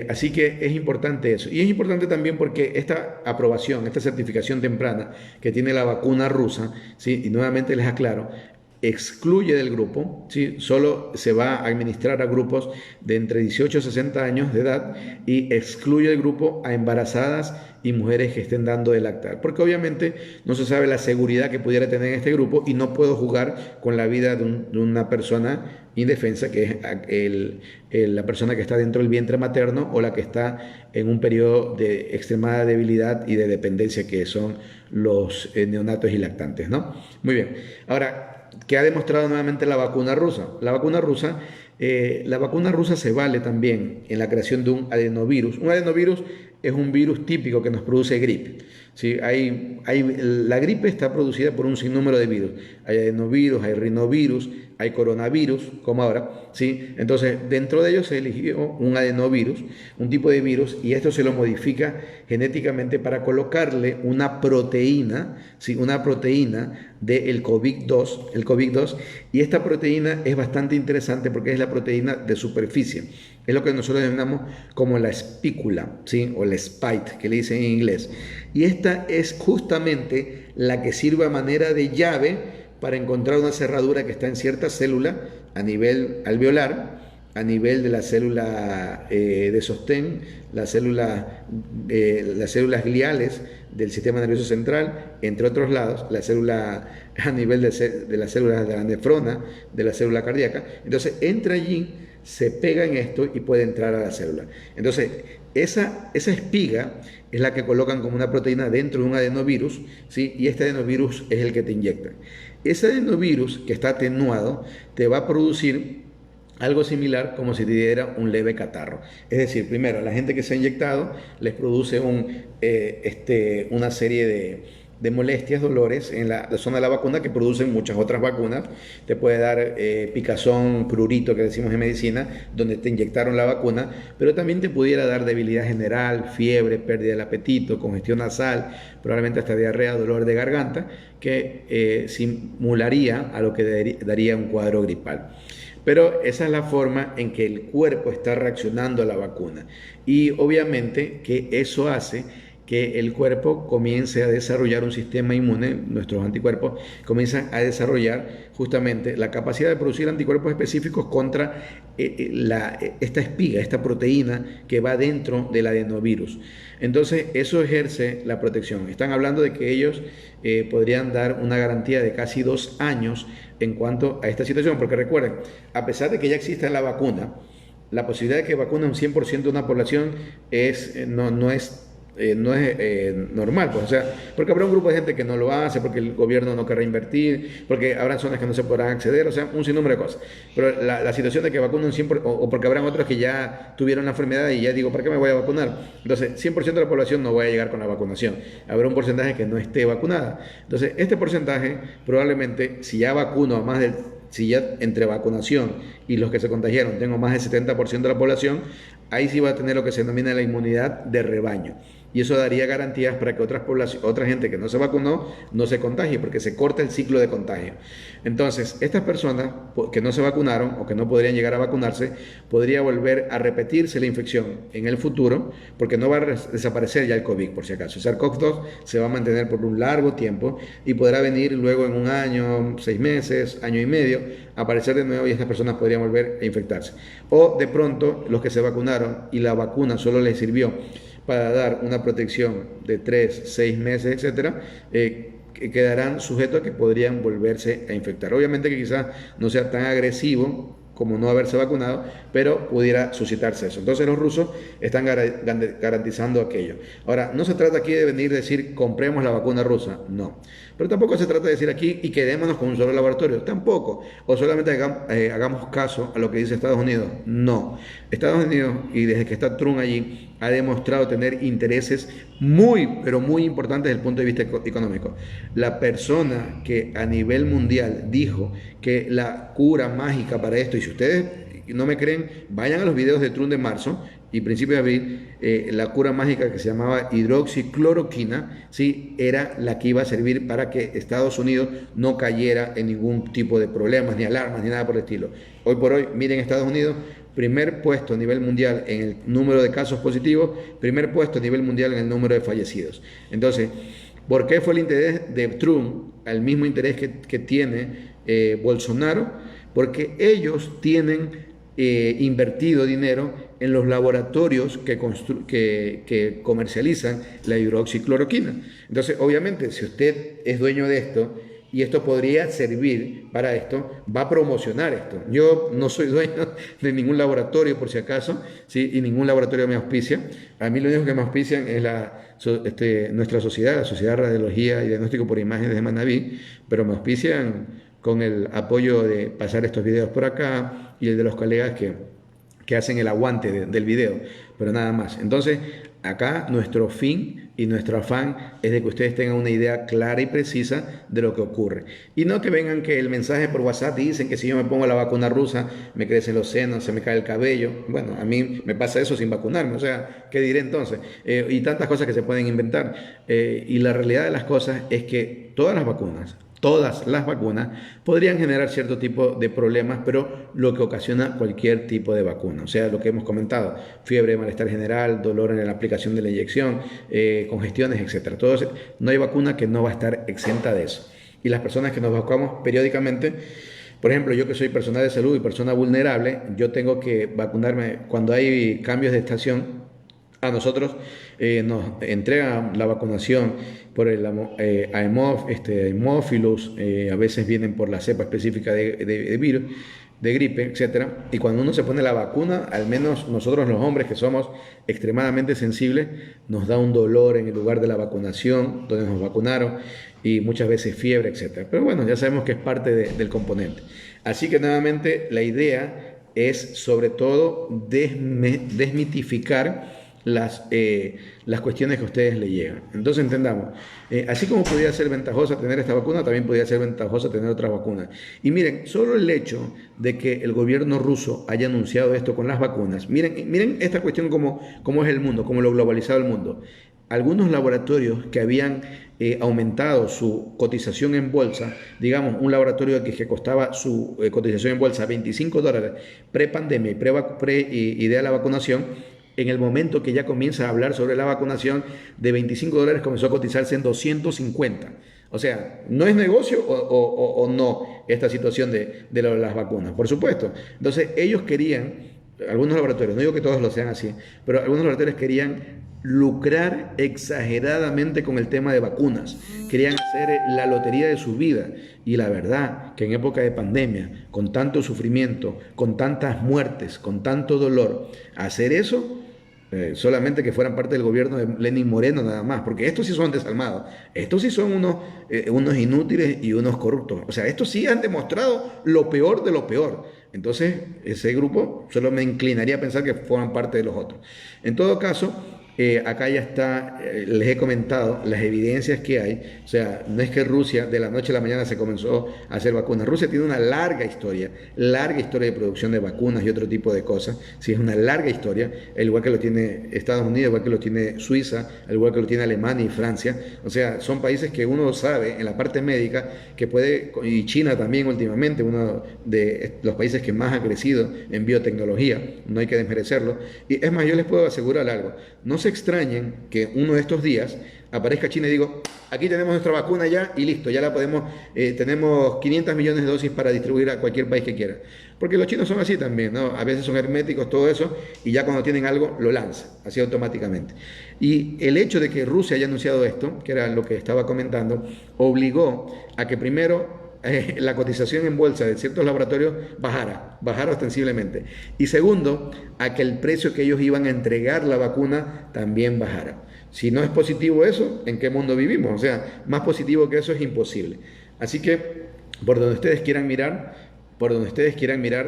Así que es importante eso. Y es importante también porque esta aprobación, esta certificación temprana que tiene la vacuna rusa, ¿sí? Y nuevamente les aclaro, excluye del grupo, ¿sí? Solo se va a administrar a grupos de entre 18 y 60 años de edad y excluye del grupo a embarazadas y mujeres que estén dando de lactar, porque obviamente no se sabe la seguridad que pudiera tener en este grupo y no puedo jugar con la vida de una persona indefensa, que es la persona que está dentro del vientre materno o la que está en un periodo de extremada debilidad y de dependencia, que son los neonatos y lactantes, ¿no? Muy bien. Ahora, ¿qué ha demostrado nuevamente la vacuna rusa? La vacuna rusa se vale también en la creación de un adenovirus. Un adenovirus es un virus típico que nos produce gripe. ¿Sí? La gripe está producida por un sinnúmero de virus. Hay adenovirus, hay rinovirus, hay coronavirus, como ahora. ¿Sí? Entonces, dentro de ellos se eligió un adenovirus, un tipo de virus, y esto se lo modifica genéticamente para colocarle una proteína, ¿sí? Una proteína del COVID-2, el COVID-2, y esta proteína es bastante interesante porque es la proteína de superficie. Es lo que nosotros denominamos como la espícula, ¿sí? O la spike, que le dicen en inglés. Y esta es justamente la que sirve a manera de llave para encontrar una cerradura que está en cierta célula a nivel alveolar, a nivel de la célula de sostén, las células gliales del sistema nervioso central, entre otros lados, la célula a nivel de las células de la nefrona, de la célula cardíaca. Entonces entra allí, se pega en esto y puede entrar a la célula. Entonces, esa espiga es la que colocan como una proteína dentro de un adenovirus, ¿sí? Y este adenovirus es el que te inyectan. Ese adenovirus que está atenuado te va a producir algo similar como si te diera un leve catarro. Es decir, primero, a la gente que se ha inyectado les produce una serie de molestias, dolores en la zona de la vacuna que producen muchas otras vacunas. Te puede dar picazón, prurito, que decimos en medicina, donde te inyectaron la vacuna, pero también te pudiera dar debilidad general, fiebre, pérdida del apetito, congestión nasal, probablemente hasta diarrea, dolor de garganta, que simularía a lo que daría un cuadro gripal. Pero esa es la forma en que el cuerpo está reaccionando a la vacuna. Y obviamente que eso hace que el cuerpo comience a desarrollar un sistema inmune, nuestros anticuerpos comienzan a desarrollar justamente la capacidad de producir anticuerpos específicos contra esta espiga, esta proteína que va dentro del adenovirus. Entonces eso ejerce la protección. Están hablando de que ellos podrían dar una garantía de casi 2 años en cuanto a esta situación, porque recuerden, a pesar de que ya exista la vacuna, la posibilidad de que vacune un 100% de una población no es normal, pues, o sea, porque habrá un grupo de gente que no lo hace, porque el gobierno no querrá invertir, porque habrá zonas que no se podrán acceder, o sea, un sinnúmero de cosas. Pero la situación de que vacunen un 100%, o porque habrán otros que ya tuvieron la enfermedad y ya digo, ¿para qué me voy a vacunar? Entonces, 100% de la población no va a llegar con la vacunación. Habrá un porcentaje que no esté vacunada. Entonces, este porcentaje probablemente, si ya vacuno a más del... Si ya entre vacunación y los que se contagiaron tengo más del 70% de la población, ahí sí va a tener lo que se denomina la inmunidad de rebaño. Y eso daría garantías para que otra gente que no se vacunó no se contagie, porque se corta el ciclo de contagio. Entonces, estas personas que no se vacunaron o que no podrían llegar a vacunarse, podría volver a repetirse la infección en el futuro, porque no va a desaparecer ya el COVID, por si acaso. El SARS-CoV-2 se va a mantener por un largo tiempo y podrá venir luego en un año, 6 meses, año y medio, aparecer de nuevo y estas personas podrían volver a infectarse. O de pronto, los que se vacunaron y la vacuna solo les sirvió para dar una protección de 3, 6 meses, etcétera, quedarán sujetos a que podrían volverse a infectar. Obviamente que quizás no sea tan agresivo como no haberse vacunado, pero pudiera suscitarse eso. Entonces los rusos están garantizando aquello. Ahora, no se trata aquí de venir a decir compremos la vacuna rusa, no. Pero tampoco se trata de decir aquí y quedémonos con un solo laboratorio, tampoco. O solamente hagamos caso a lo que dice Estados Unidos, no. Estados Unidos, y desde que está Trump allí, ha demostrado tener intereses muy, pero muy importantes desde el punto de vista económico. La persona que a nivel mundial dijo que la cura mágica para esto, y si ustedes no me creen, vayan a los videos de Trump de marzo y principios de abril, la cura mágica que se llamaba hidroxicloroquina, ¿sí? Era la que iba a servir para que Estados Unidos no cayera en ningún tipo de problemas, ni alarmas, ni nada por el estilo. Hoy por hoy, miren Estados Unidos, primer puesto a nivel mundial en el número de casos positivos, primer puesto a nivel mundial en el número de fallecidos. Entonces, ¿por qué fue el interés de Trump, el mismo interés que tiene Bolsonaro, porque ellos tienen invertido dinero en los laboratorios que comercializan la hidroxicloroquina. Entonces, obviamente, si usted es dueño de esto y esto podría servir para esto, va a promocionar esto. Yo no soy dueño de ningún laboratorio, por si acaso, ¿sí? Y ningún laboratorio me auspicia. A mí lo único que me auspician es nuestra sociedad, la Sociedad de Radiología y Diagnóstico por Imágenes de Manabí, pero me auspician con el apoyo de pasar estos videos por acá y el de los colegas que hacen el aguante del video, pero nada más. Entonces, acá nuestro fin y nuestro afán es de que ustedes tengan una idea clara y precisa de lo que ocurre. Y no que vengan que el mensaje por WhatsApp dicen que si yo me pongo la vacuna rusa, me crecen los senos, se me cae el cabello. Bueno, a mí me pasa eso sin vacunarme, o sea, ¿qué diré entonces? Y tantas cosas que se pueden inventar. Y la realidad de las cosas es que todas las vacunas podrían generar cierto tipo de problemas, pero lo que ocasiona cualquier tipo de vacuna, o sea, lo que hemos comentado, fiebre, malestar general, dolor en la aplicación de la inyección, congestiones, etcétera. No hay vacuna que no va a estar exenta de eso. Y las personas que nos vacunamos periódicamente, por ejemplo, yo que soy personal de salud y persona vulnerable, yo tengo que vacunarme cuando hay cambios de estación. A nosotros nos entregan la vacunación por el Haemophilus, a veces vienen por la cepa específica de virus, de gripe, etcétera. Y cuando uno se pone la vacuna, al menos nosotros los hombres que somos extremadamente sensibles, nos da un dolor en el lugar de la vacunación, donde nos vacunaron, y muchas veces fiebre, etcétera. Pero bueno, ya sabemos que es parte del componente. Así que nuevamente la idea es sobre todo desmitificar las cuestiones que a ustedes le llegan. Entonces entendamos, así como podría ser ventajosa tener esta vacuna, también podría ser ventajosa tener otras vacunas. Y miren, solo el hecho de que el gobierno ruso haya anunciado esto con las vacunas, miren esta cuestión como es el mundo, como lo globalizado el mundo. Algunos laboratorios que habían aumentado su cotización en bolsa, digamos un laboratorio que costaba su cotización en bolsa $25 pre-pandemia y idea de la vacunación, en el momento que ya comienza a hablar sobre la vacunación, de $25 comenzó a cotizarse en 250. O sea, ¿no es negocio o no esta situación de las vacunas? Por supuesto. Entonces, ellos querían, algunos laboratorios, no digo que todos lo sean así, pero algunos laboratorios querían lucrar exageradamente con el tema de vacunas. Querían hacer la lotería de su vida. Y la verdad que en época de pandemia, con tanto sufrimiento, con tantas muertes, con tanto dolor, hacer eso, solamente que fueran parte del gobierno de Lenín Moreno nada más, porque estos sí son desalmados, estos sí son unos inútiles y unos corruptos. O sea, estos sí han demostrado lo peor de lo peor. Entonces, ese grupo solo me inclinaría a pensar que forman parte de los otros. En todo caso, acá ya está, les he comentado las evidencias que hay. O sea, no es que Rusia de la noche a la mañana se comenzó a hacer vacunas. Rusia tiene una larga historia de producción de vacunas y otro tipo de cosas. Sí, es una larga historia, al igual que lo tiene Estados Unidos, igual que lo tiene Suiza, al igual que lo tiene Alemania y Francia. O sea, son países que uno sabe en la parte médica que puede, y China también últimamente, uno de los países que más ha crecido en biotecnología, no hay que desmerecerlo. Y es más, yo les puedo asegurar algo, no se extrañen que uno de estos días aparezca China y digo, aquí tenemos nuestra vacuna ya y listo, ya la podemos, tenemos 500 millones de dosis para distribuir a cualquier país que quiera. Porque los chinos son así también, ¿no? A veces son herméticos, todo eso, y ya cuando tienen algo lo lanzan, así automáticamente. Y el hecho de que Rusia haya anunciado esto, que era lo que estaba comentando, obligó a que primero la cotización en bolsa de ciertos laboratorios bajara ostensiblemente. Y segundo, a que el precio que ellos iban a entregar la vacuna también bajara. Si no es positivo eso, ¿en qué mundo vivimos? O sea, más positivo que eso es imposible. Así que, por donde ustedes quieran mirar,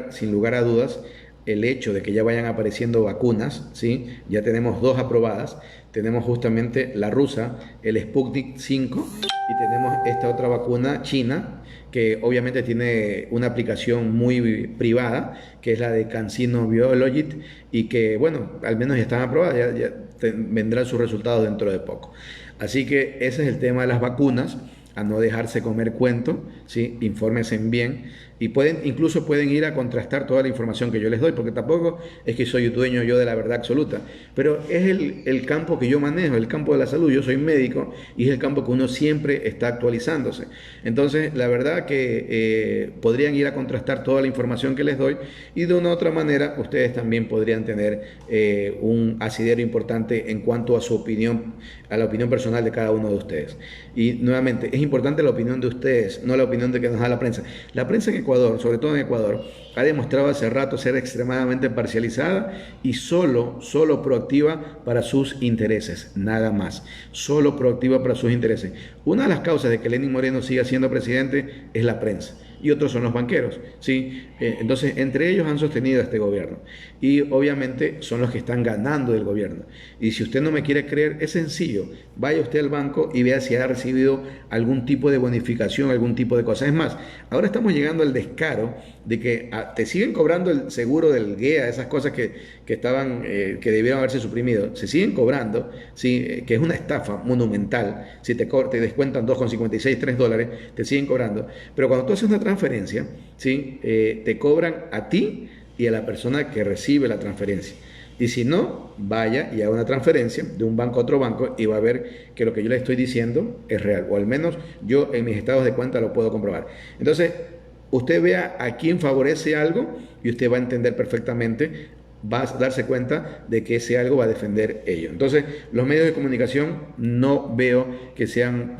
sin lugar a dudas, el hecho de que ya vayan apareciendo vacunas, ¿sí? Ya tenemos 2 aprobadas, tenemos justamente la rusa, el Sputnik 5, y tenemos esta otra vacuna china, que obviamente tiene una aplicación muy privada, que es la de CanSino Biologics, y que, bueno, al menos ya están aprobadas, ya vendrán sus resultados dentro de poco. Así que ese es el tema de las vacunas, a no dejarse comer cuento, ¿sí? Infórmense bien Y incluso pueden ir a contrastar toda la información que yo les doy, porque tampoco es que soy dueño yo de la verdad absoluta, pero es el campo que yo manejo, el campo de la salud. Yo soy médico y es el campo que uno siempre está actualizándose. Entonces, la verdad que podrían ir a contrastar toda la información que les doy, y de una u otra manera ustedes también podrían tener un asidero importante en cuanto a su opinión, a la opinión personal de cada uno de ustedes. Y nuevamente, es importante la opinión de ustedes, no la opinión de que nos da la prensa. La prensa en Ecuador, sobre todo en Ecuador, ha demostrado hace rato ser extremadamente parcializada y solo proactiva para sus intereses, nada más. Solo proactiva para sus intereses. Una de las causas de que Lenín Moreno siga siendo presidente es la prensa, y otros son los banqueros, ¿sí? Entonces, entre ellos han sostenido a este gobierno, y obviamente son los que están ganando del gobierno. Y si usted no me quiere creer, es sencillo, vaya usted al banco y vea si ha recibido algún tipo de bonificación, algún tipo de cosa. Es más, ahora estamos llegando al descaro de que te siguen cobrando el seguro del GEA, esas cosas que que debieron haberse suprimido, se siguen cobrando, ¿sí? Que es una estafa monumental. Si te descuentan 2,56, $3, te siguen cobrando. Pero cuando tú haces una transferencia, ¿sí? Te cobran a ti y a la persona que recibe la transferencia. Y si no, vaya y haga una transferencia de un banco a otro banco y va a ver que lo que yo le estoy diciendo es real, o al menos yo en mis estados de cuenta lo puedo comprobar. Entonces, usted vea a quién favorece algo y usted va a entender perfectamente, va a darse cuenta de que ese algo va a defender ello. Entonces, los medios de comunicación no veo que sean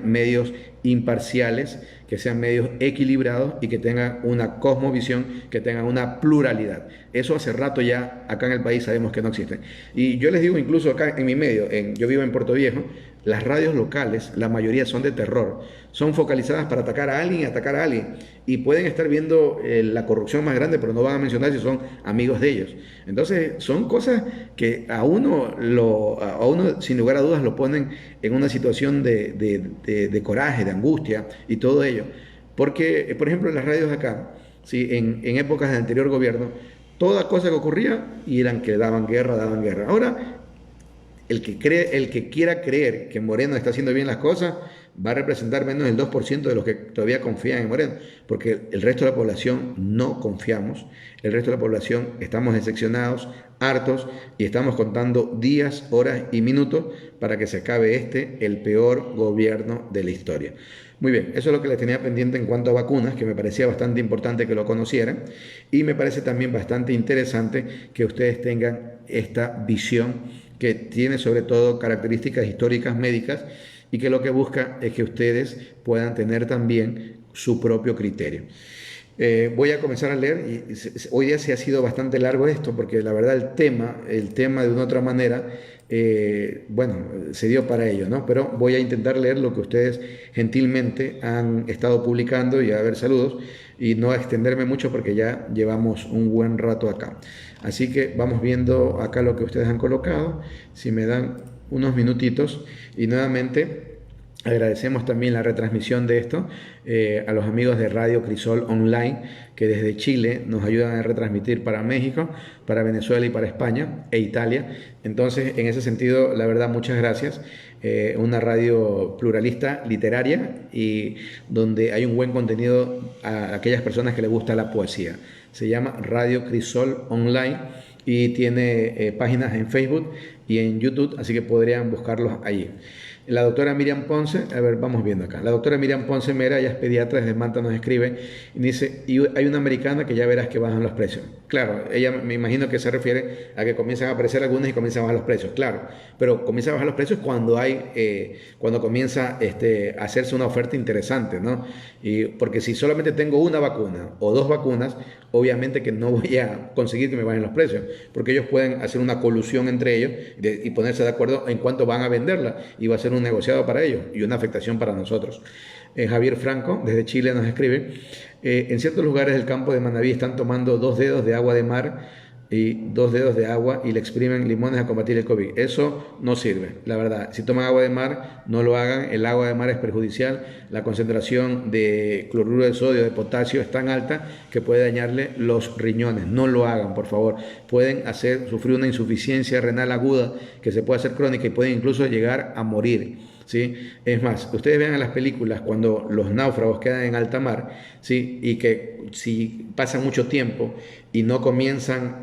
medios imparciales, que sean medios equilibrados y que tengan una cosmovisión, que tengan una pluralidad. Eso hace rato ya acá en el país sabemos que no existe. Y yo les digo, incluso acá en mi medio, yo vivo en Puerto Viejo, las radios locales, la mayoría son de terror, son focalizadas para atacar a alguien y atacar a alguien, y pueden estar viendo la corrupción más grande, pero no van a mencionar si son amigos de ellos. Entonces, son cosas que a uno sin lugar a dudas lo ponen en una situación de coraje, de angustia y todo ello. Porque, por ejemplo, en las radios acá, ¿sí? En épocas del anterior gobierno, toda cosa que ocurría y eran que daban guerra. Ahora, el que quiera creer que Moreno está haciendo bien las cosas va a representar menos del 2% de los que todavía confían en Moreno, porque el resto de la población no confiamos, el resto de la población estamos decepcionados, hartos, y estamos contando días, horas y minutos para que se acabe el peor gobierno de la historia. Muy bien, eso es lo que les tenía pendiente en cuanto a vacunas, que me parecía bastante importante que lo conocieran, y me parece también bastante interesante que ustedes tengan esta visión que tiene sobre todo características históricas médicas, y que lo que busca es que ustedes puedan tener también su propio criterio. Voy a comenzar a leer, y hoy día se ha sido bastante largo esto, porque la verdad el tema de una u otra manera, se dio para ello, ¿no? Pero voy a intentar leer lo que ustedes gentilmente han estado publicando, y a ver, saludos, y no a extenderme mucho porque ya llevamos un buen rato acá. Así que vamos viendo acá lo que ustedes han colocado, si me dan unos minutitos, y nuevamente agradecemos también la retransmisión de esto a los amigos de Radio Crisol Online, que desde Chile nos ayudan a retransmitir para México, para Venezuela y para España e Italia. Entonces, en ese sentido, la verdad, muchas gracias. Una radio pluralista, literaria, y donde hay un buen contenido a aquellas personas que les gusta la poesía. Se llama Radio Crisol Online y tiene páginas en Facebook y en YouTube, así que podrían buscarlos allí. La doctora Miriam Ponce, a ver, vamos viendo acá. La doctora Miriam Ponce Mera, ella es pediatra, desde Manta nos escribe y dice, y hay una americana que ya verás que bajan los precios. Claro, ella me imagino que se refiere a que comienzan a aparecer algunas y comienzan a bajar los precios, claro. Pero comienzan a bajar los precios cuando comienza a hacerse una oferta interesante, ¿no? Porque si solamente tengo una vacuna o dos vacunas, obviamente que no voy a conseguir que me bajen los precios, porque ellos pueden hacer una colusión entre ellos y ponerse de acuerdo en cuánto van a venderla, y va a ser un negociado para ellos y una afectación para nosotros. Javier Franco, desde Chile, nos escribe, en ciertos lugares del campo de Manabí están tomando 2 dedos de agua de mar y 2 dedos de agua y le exprimen limones a combatir el COVID. Eso no sirve, la verdad. Si toman agua de mar, no lo hagan. El agua de mar es perjudicial. La concentración de cloruro de sodio, de potasio, es tan alta que puede dañarle los riñones. No lo hagan, por favor. Pueden sufrir una insuficiencia renal aguda que se puede hacer crónica y pueden incluso llegar a morir. ¿sí? Es más, ustedes vean en las películas cuando los náufragos quedan en alta mar, ¿sí? Y que si pasan mucho tiempo y no comienzan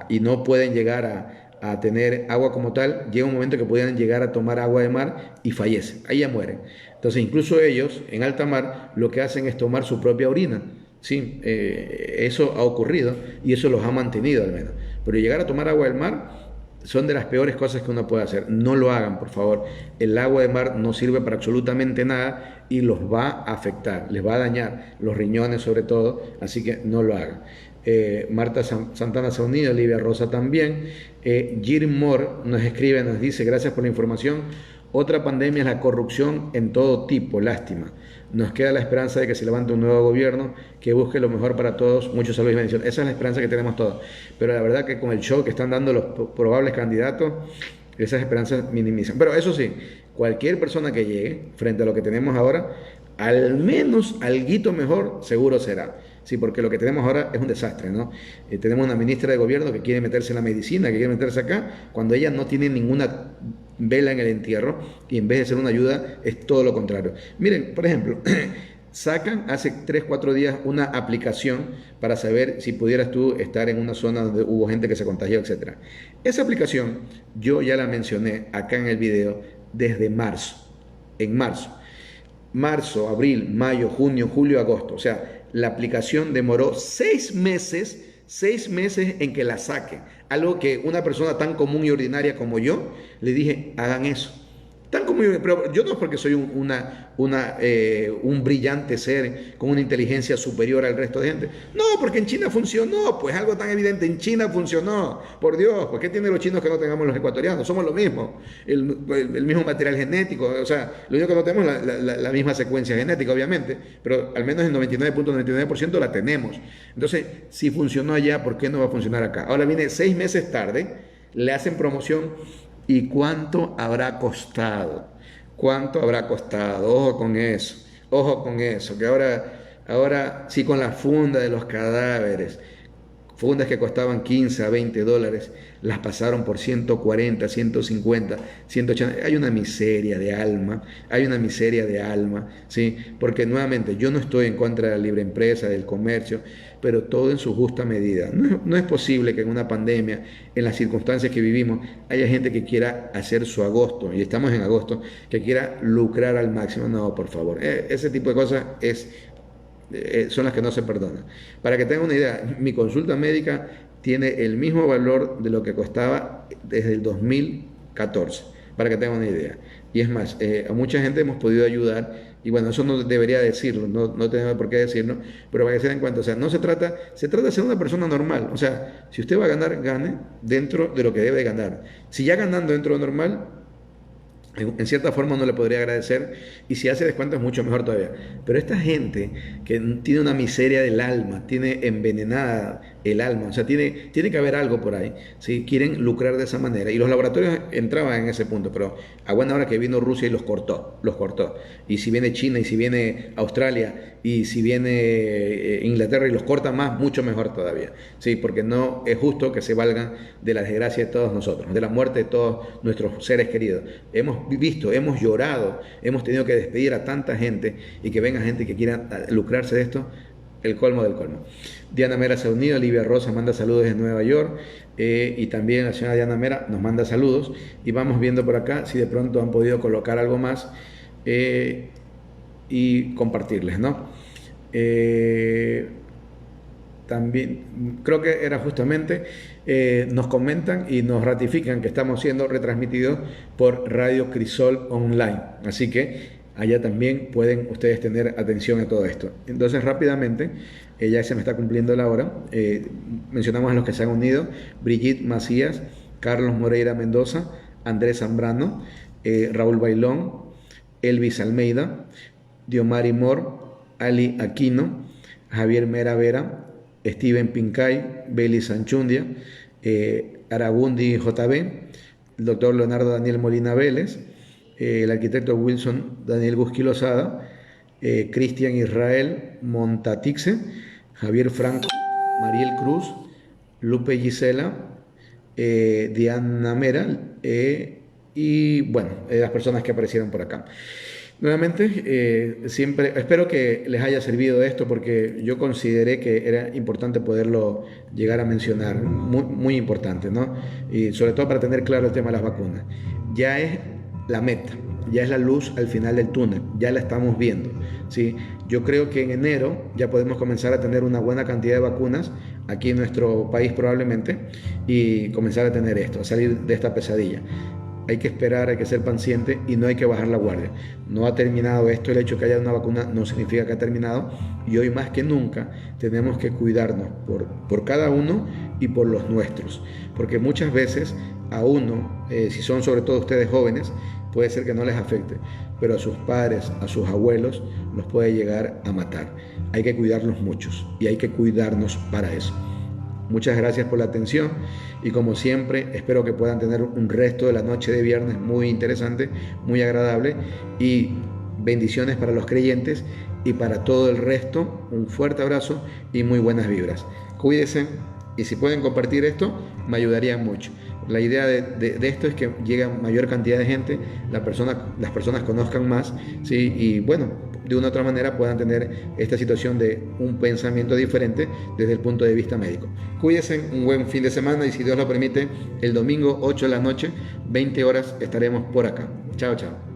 y no pueden llegar a tener agua como tal, llega un momento que pueden llegar a tomar agua de mar y fallecen, ahí ya mueren. Entonces, incluso ellos en alta mar lo que hacen es tomar su propia orina. Sí, eso ha ocurrido y eso los ha mantenido al menos. Pero llegar a tomar agua del mar son de las peores cosas que uno puede hacer. No lo hagan, por favor. El agua de mar no sirve para absolutamente nada y los va a afectar, les va a dañar los riñones sobre todo, así que no lo hagan. Marta Santana se ha unido, Olivia Rosa también. Jim Moore nos escribe, nos dice, gracias por la información. Otra pandemia es la corrupción en todo tipo, lástima. Nos queda la esperanza de que se levante un nuevo gobierno que busque lo mejor para todos. Muchos saludos y bendiciones. Esa es la esperanza que tenemos todos. Pero la verdad que con el show que están dando los probables candidatos, esas esperanzas minimizan. Pero eso sí, cualquier persona que llegue frente a lo que tenemos ahora, al menos alguito mejor seguro será. Sí, porque lo que tenemos ahora es un desastre, ¿no? Tenemos una ministra de gobierno que quiere meterse en la medicina, que quiere meterse acá, cuando ella no tiene ninguna vela en el entierro y en vez de ser una ayuda es todo lo contrario. Miren, por ejemplo, sacan hace 3, 4 días una aplicación para saber si pudieras tú estar en una zona donde hubo gente que se contagió, etc. Esa aplicación yo ya la mencioné acá en el video desde marzo, en marzo, abril, mayo, junio, julio, agosto. O sea, la aplicación demoró 6 meses en que la saquen. Algo que una persona tan común y ordinaria como yo, le dije, hagan eso. Tan común, pero yo no es porque soy un brillante ser con una inteligencia superior al resto de gente. No, porque en China funcionó, pues algo tan evidente, en China funcionó. Por Dios, ¿por qué tienen los chinos que no tengamos los ecuatorianos? Somos lo mismo, el mismo material genético, o sea, lo único que no tenemos es la misma secuencia genética, obviamente, pero al menos el 99.99% la tenemos. Entonces, si funcionó allá, ¿por qué no va a funcionar acá? Ahora viene 6 meses tarde, le hacen promoción. ¿Y cuánto habrá costado? ¿Cuánto habrá costado? Ojo con eso, que ahora sí con la funda de los cadáveres, fundas que costaban 15 a 20 dólares, las pasaron por 140, 150, 180. Hay una miseria de alma, ¿sí? Porque nuevamente yo no estoy en contra de la libre empresa, del comercio, pero todo en su justa medida. No es posible que en una pandemia, en las circunstancias que vivimos, haya gente que quiera hacer su agosto, y estamos en agosto, que quiera lucrar al máximo. No, por favor, ese tipo de cosas son las que no se perdonan. Para que tengan una idea, mi consulta médica tiene el mismo valor de lo que costaba desde el 2014, para que tengan una idea. Y es más, a mucha gente hemos podido ayudar, y bueno, eso no debería decirlo, no tenemos por qué decirlo, pero para que se den cuenta, o sea, se trata de ser una persona normal. O sea, si usted va a ganar, gane dentro de lo que debe ganar. Si ya ganando dentro de lo normal, en cierta forma uno le podría agradecer, y si hace descuento es mucho mejor todavía. Pero esta gente que tiene una miseria del alma, tiene envenenada el alma, o sea, tiene que haber algo por ahí, ¿sí? Quieren lucrar de esa manera, y los laboratorios entraban en ese punto, pero a buena hora que vino Rusia y los cortó. Y si viene China, y si viene Australia, y si viene Inglaterra y los corta más, mucho mejor todavía, ¿sí? Porque no es justo que se valgan de la desgracia de todos nosotros, de la muerte de todos nuestros seres queridos. Hemos visto, hemos llorado, hemos tenido que despedir a tanta gente, y que venga gente que quiera lucrarse de esto, el colmo del colmo. Diana Mera se ha unido, Olivia Rosa manda saludos desde Nueva York, y también la señora Diana Mera nos manda saludos, y vamos viendo por acá si de pronto han podido colocar algo más y compartirles, ¿no? También creo que era justamente, nos comentan y nos ratifican que estamos siendo retransmitidos por Radio Crisol Online, así que allá también pueden ustedes tener atención a todo esto. Entonces rápidamente, ya se me está cumpliendo la hora, mencionamos a los que se han unido: Brigitte Macías, Carlos Moreira Mendoza, Andrés Zambrano, Raúl Bailón, Elvis Almeida, Diomari Mor, Ali Aquino, Javier Mera Vera, Steven Pincay, Beli Sanchundia, Aragundi JB, el doctor Leonardo Daniel Molina Vélez, el arquitecto Wilson Daniel Busqui Lozada, Cristian Israel Montatixe, Javier Franco, Mariel Cruz, Lupe Gisela, Diana Mera, y bueno, las personas que aparecieron por acá. Nuevamente, siempre espero que les haya servido esto porque yo consideré que era importante poderlo llegar a mencionar, muy, muy importante, ¿no? Y sobre todo para tener claro el tema de las vacunas. Ya es la meta, ya es la luz al final del túnel, ya la estamos viendo, ¿sí? Yo creo que en enero ya podemos comenzar a tener una buena cantidad de vacunas aquí en nuestro país probablemente y comenzar a tener esto, a salir de esta pesadilla. Hay que esperar, hay que ser paciente y no hay que bajar la guardia. No ha terminado esto, el hecho de que haya una vacuna no significa que ha terminado y hoy más que nunca tenemos que cuidarnos por cada uno y por los nuestros. Porque muchas veces a uno, si son sobre todo ustedes jóvenes, puede ser que no les afecte, pero a sus padres, a sus abuelos, los puede llegar a matar. Hay que cuidarlos muchos y hay que cuidarnos para eso. Muchas gracias por la atención y como siempre espero que puedan tener un resto de la noche de viernes muy interesante, muy agradable y bendiciones para los creyentes y para todo el resto. Un fuerte abrazo y muy buenas vibras. Cuídense y si pueden compartir esto me ayudarían mucho. La idea de esto es que llegue a mayor cantidad de gente, las personas conozcan más, ¿sí? Y bueno, de una u otra manera puedan tener esta situación de un pensamiento diferente desde el punto de vista médico. Cuídense, un buen fin de semana y si Dios lo permite, el domingo 8 de la noche, 20 horas, estaremos por acá. Chao, chao.